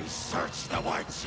Speaker 10: Search the woods!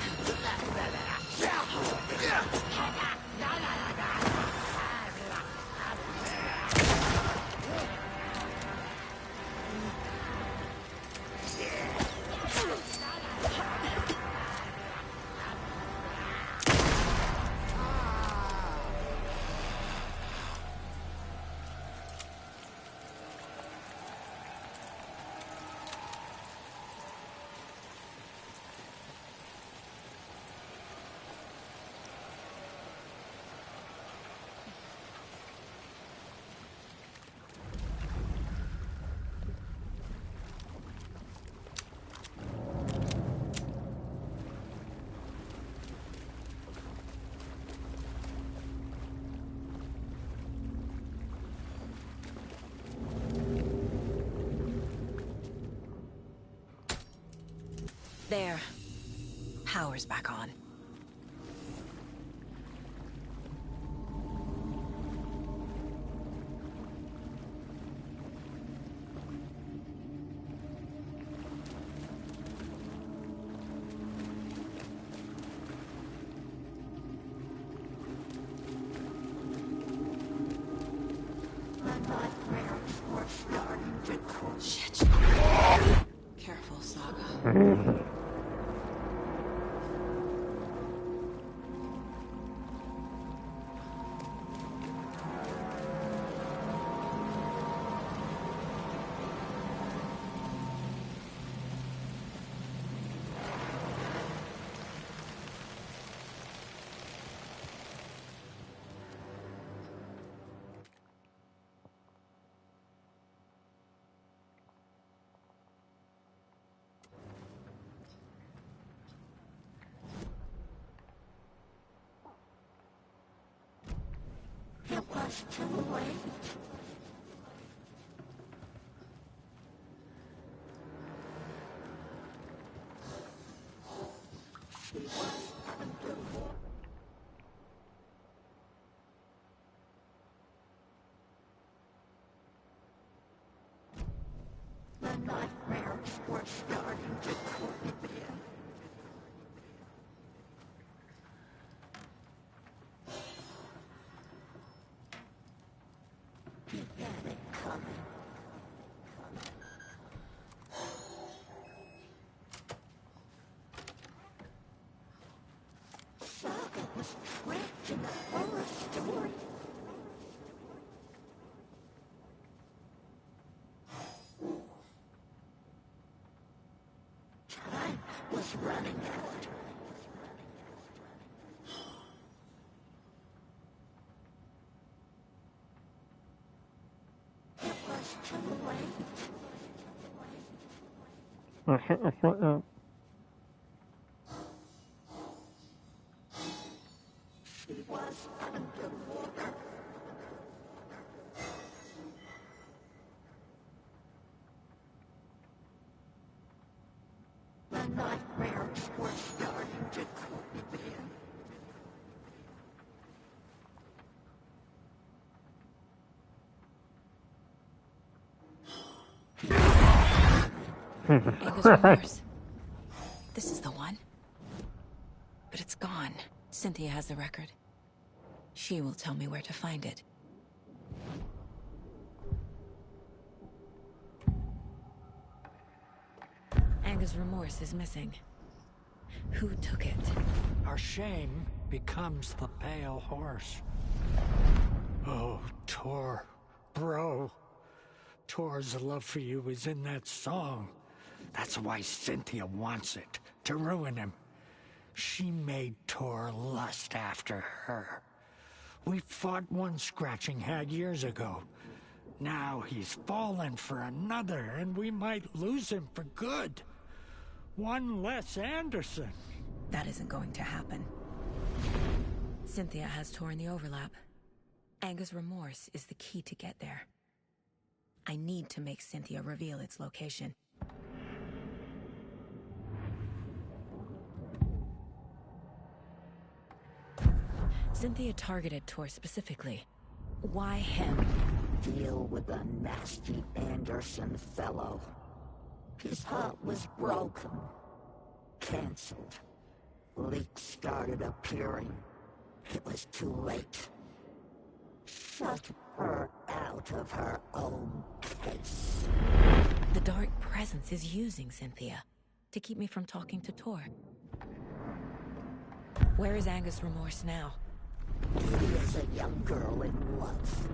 Speaker 4: There. Power's back on. Shit. Careful, Saga.
Speaker 9: It was too late. She was underwater. The nightmares were starting to creep in. He had it coming. Saga was trapped in the horror story. Time was running out. It was too late.
Speaker 1: Let's hit the footnote.
Speaker 9: She was underwater. The nightmares were starting to creep in.
Speaker 4: Angus remorse. This is the one. But it's gone. Cynthia has the record. She will tell me where to find it. Angus remorse is missing. Who took it?
Speaker 12: Our shame becomes the pale horse. Oh, Tor. Bro. Tor's love for you is in that song. That's why Cynthia wants it, to ruin him. She made Tor lust after her. We fought one scratching hag years ago. Now he's fallen for another, and we might lose him for good. One less Anderson.
Speaker 4: That isn't going to happen. Cynthia has Tor in the overlap. Anger's remorse is the key to get there. I need to make Cynthia reveal its location. Cynthia targeted Tor specifically. Why him?
Speaker 9: Deal with the nasty Anderson fellow. His heart was broken. Cancelled. Leaks started appearing. It was too late. Shut her out of her own case.
Speaker 4: The Dark Presence is using Cynthia to keep me from talking to Tor. Where is Anger's remorse now?
Speaker 9: He is a young girl in love.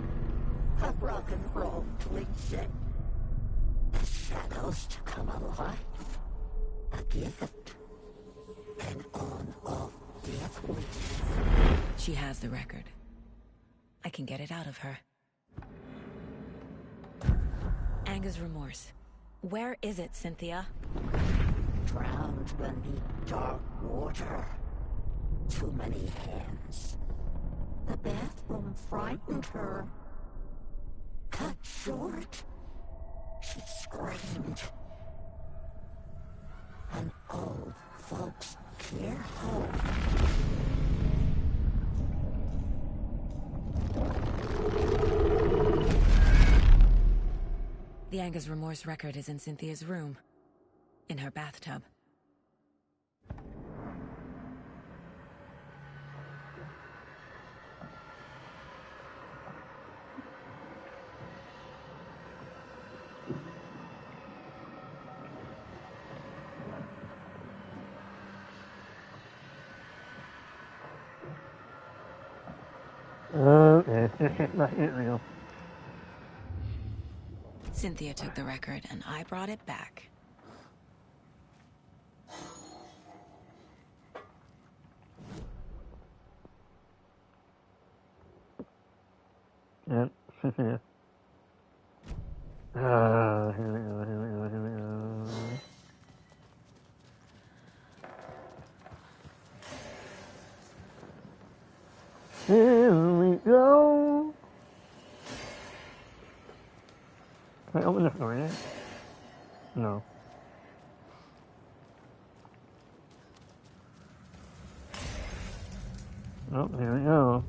Speaker 9: A rock and roll reset. The shadows to come alive. A gift. An on-off death wish.
Speaker 4: She has the record. I can get it out of her. Anger's remorse. Where is it, Cynthia?
Speaker 9: Drowned beneath dark water. Too many hands. The bathroom frightened her. Cut short. She screamed. An old folks' care home.
Speaker 4: The Anger's remorse record is in Cynthia's room. In her bathtub.
Speaker 1: Okay, this is not it real.
Speaker 4: Cynthia took the record, and I brought it back.
Speaker 1: Yep, Cynthia. Here we go, here we go, here we go. Here we go. Can I open this door yet? No. Oh, here we go.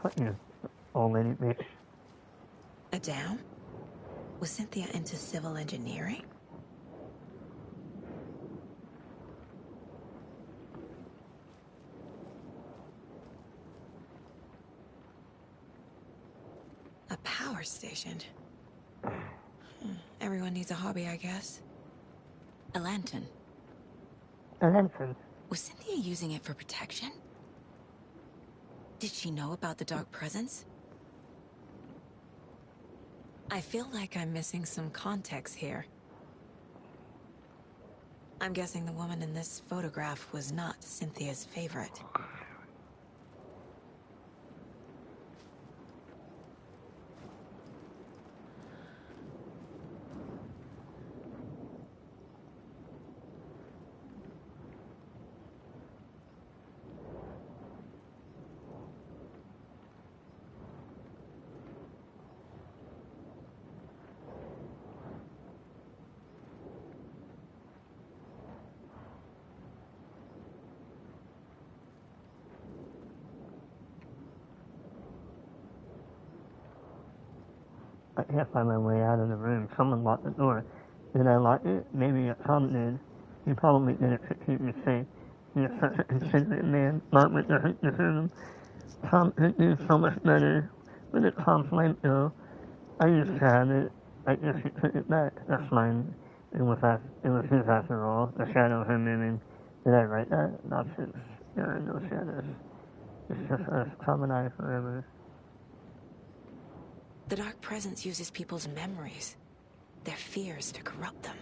Speaker 1: What you old lady bitch?
Speaker 4: A dam? Was Cynthia into civil engineering? A power station. Everyone needs a hobby, I guess. A lantern.
Speaker 1: A lantern?
Speaker 4: Was Cynthia using it for protection? Did she know about the Dark Presence? I feel like I'm missing some context here. I'm guessing the woman in this photograph was not Cynthia's favorite.
Speaker 1: I can't find my way out of the room. Someone locked the door. Did I lock it? Maybe Tom did. He probably did it to keep me safe. He's such a considerate man. Margaret doesn't deserve him. Tom could do so much better. Where did Tom's life go? I used to have it. I guess he took it back. That's mine. It was his after all. The shadow of him meaning. Did I write that? Nonsense. There are no shadows. It's just us, Tom and I forever.
Speaker 4: The Dark Presence uses people's memories, their fears to corrupt them.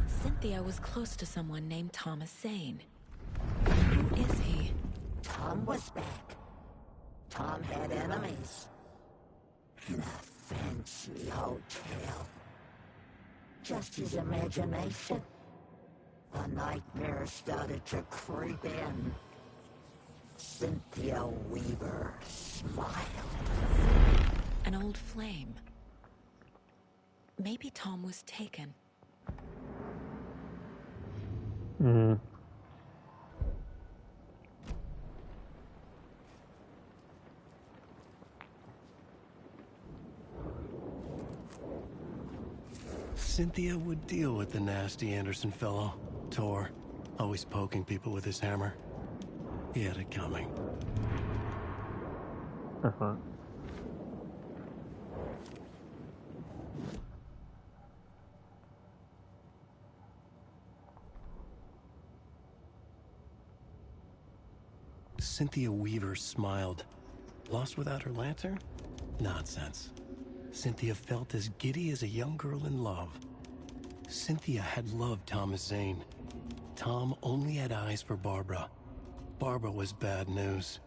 Speaker 4: Cynthia was close to someone named Thomas Zane. Who is he?
Speaker 9: Tom was back. Tom had enemies. In a fancy hotel. Just his imagination. The nightmare started to creep in. Cynthia Weaver smiled.
Speaker 4: An old flame. Maybe Tom was taken.
Speaker 1: Hmm.
Speaker 13: Cynthia would deal with the nasty Anderson fellow, Tor, always poking people with his hammer. He had it coming.
Speaker 1: Uh-huh.
Speaker 13: Cynthia Weaver smiled. Lost without her lantern? Nonsense. Cynthia felt as giddy as a young girl in love. Cynthia had loved Thomas Zane. Tom only had eyes for Barbara. Barbara was bad news.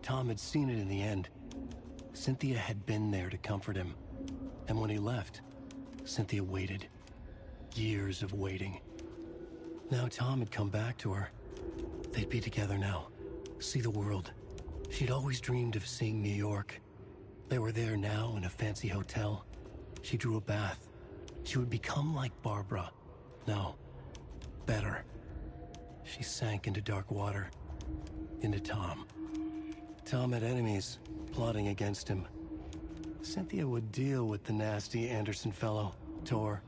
Speaker 13: Tom had seen it in the end. Cynthia had been there to comfort him. And when he left, Cynthia waited. Years of waiting. Now Tom had come back to her. They'd be together now. See the world. She'd always dreamed of seeing New York. They were there now in a fancy hotel. She drew a bath. She would become like Barbara. No, better. She sank into dark water. Into Tom. Tom had enemies, plotting against him. Cynthia would deal with the nasty Anderson fellow, Tor,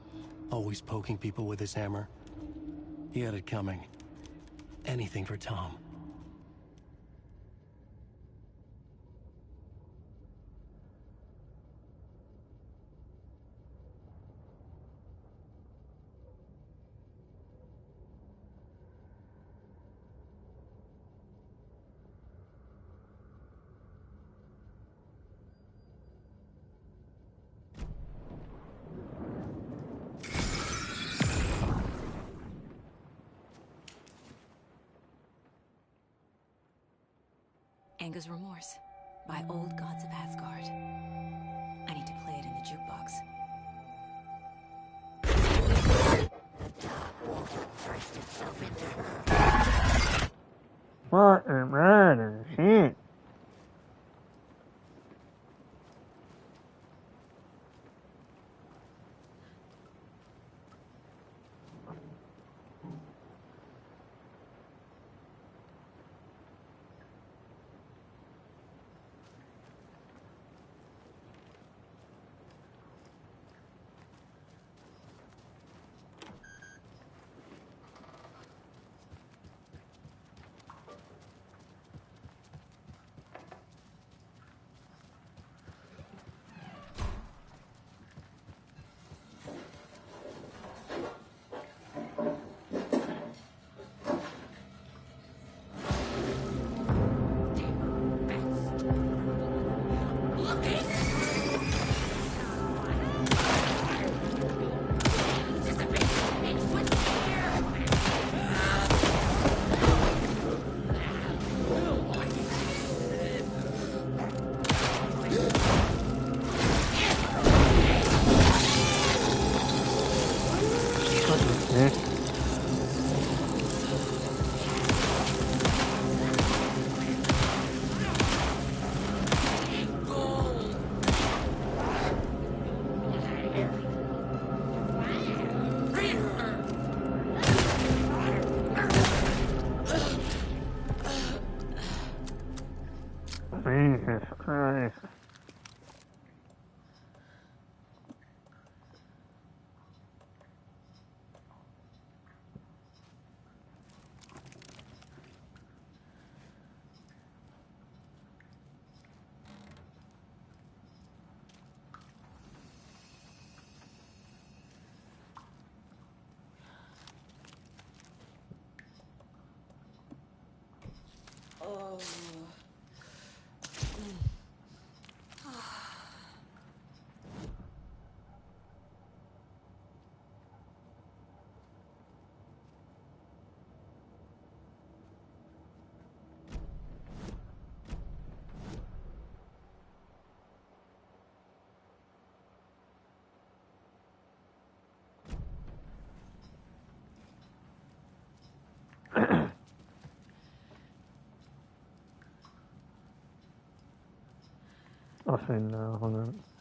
Speaker 13: always poking people with his hammer. He had it coming. Anything for Tom.
Speaker 4: Anger's Remorse by Old Gods of Asgard. I need to play it in the jukebox.
Speaker 9: The dark water pressed itself into her.
Speaker 1: What a brother, shit. Jesus Christ.
Speaker 6: Oh.
Speaker 1: I'll see now, hold on.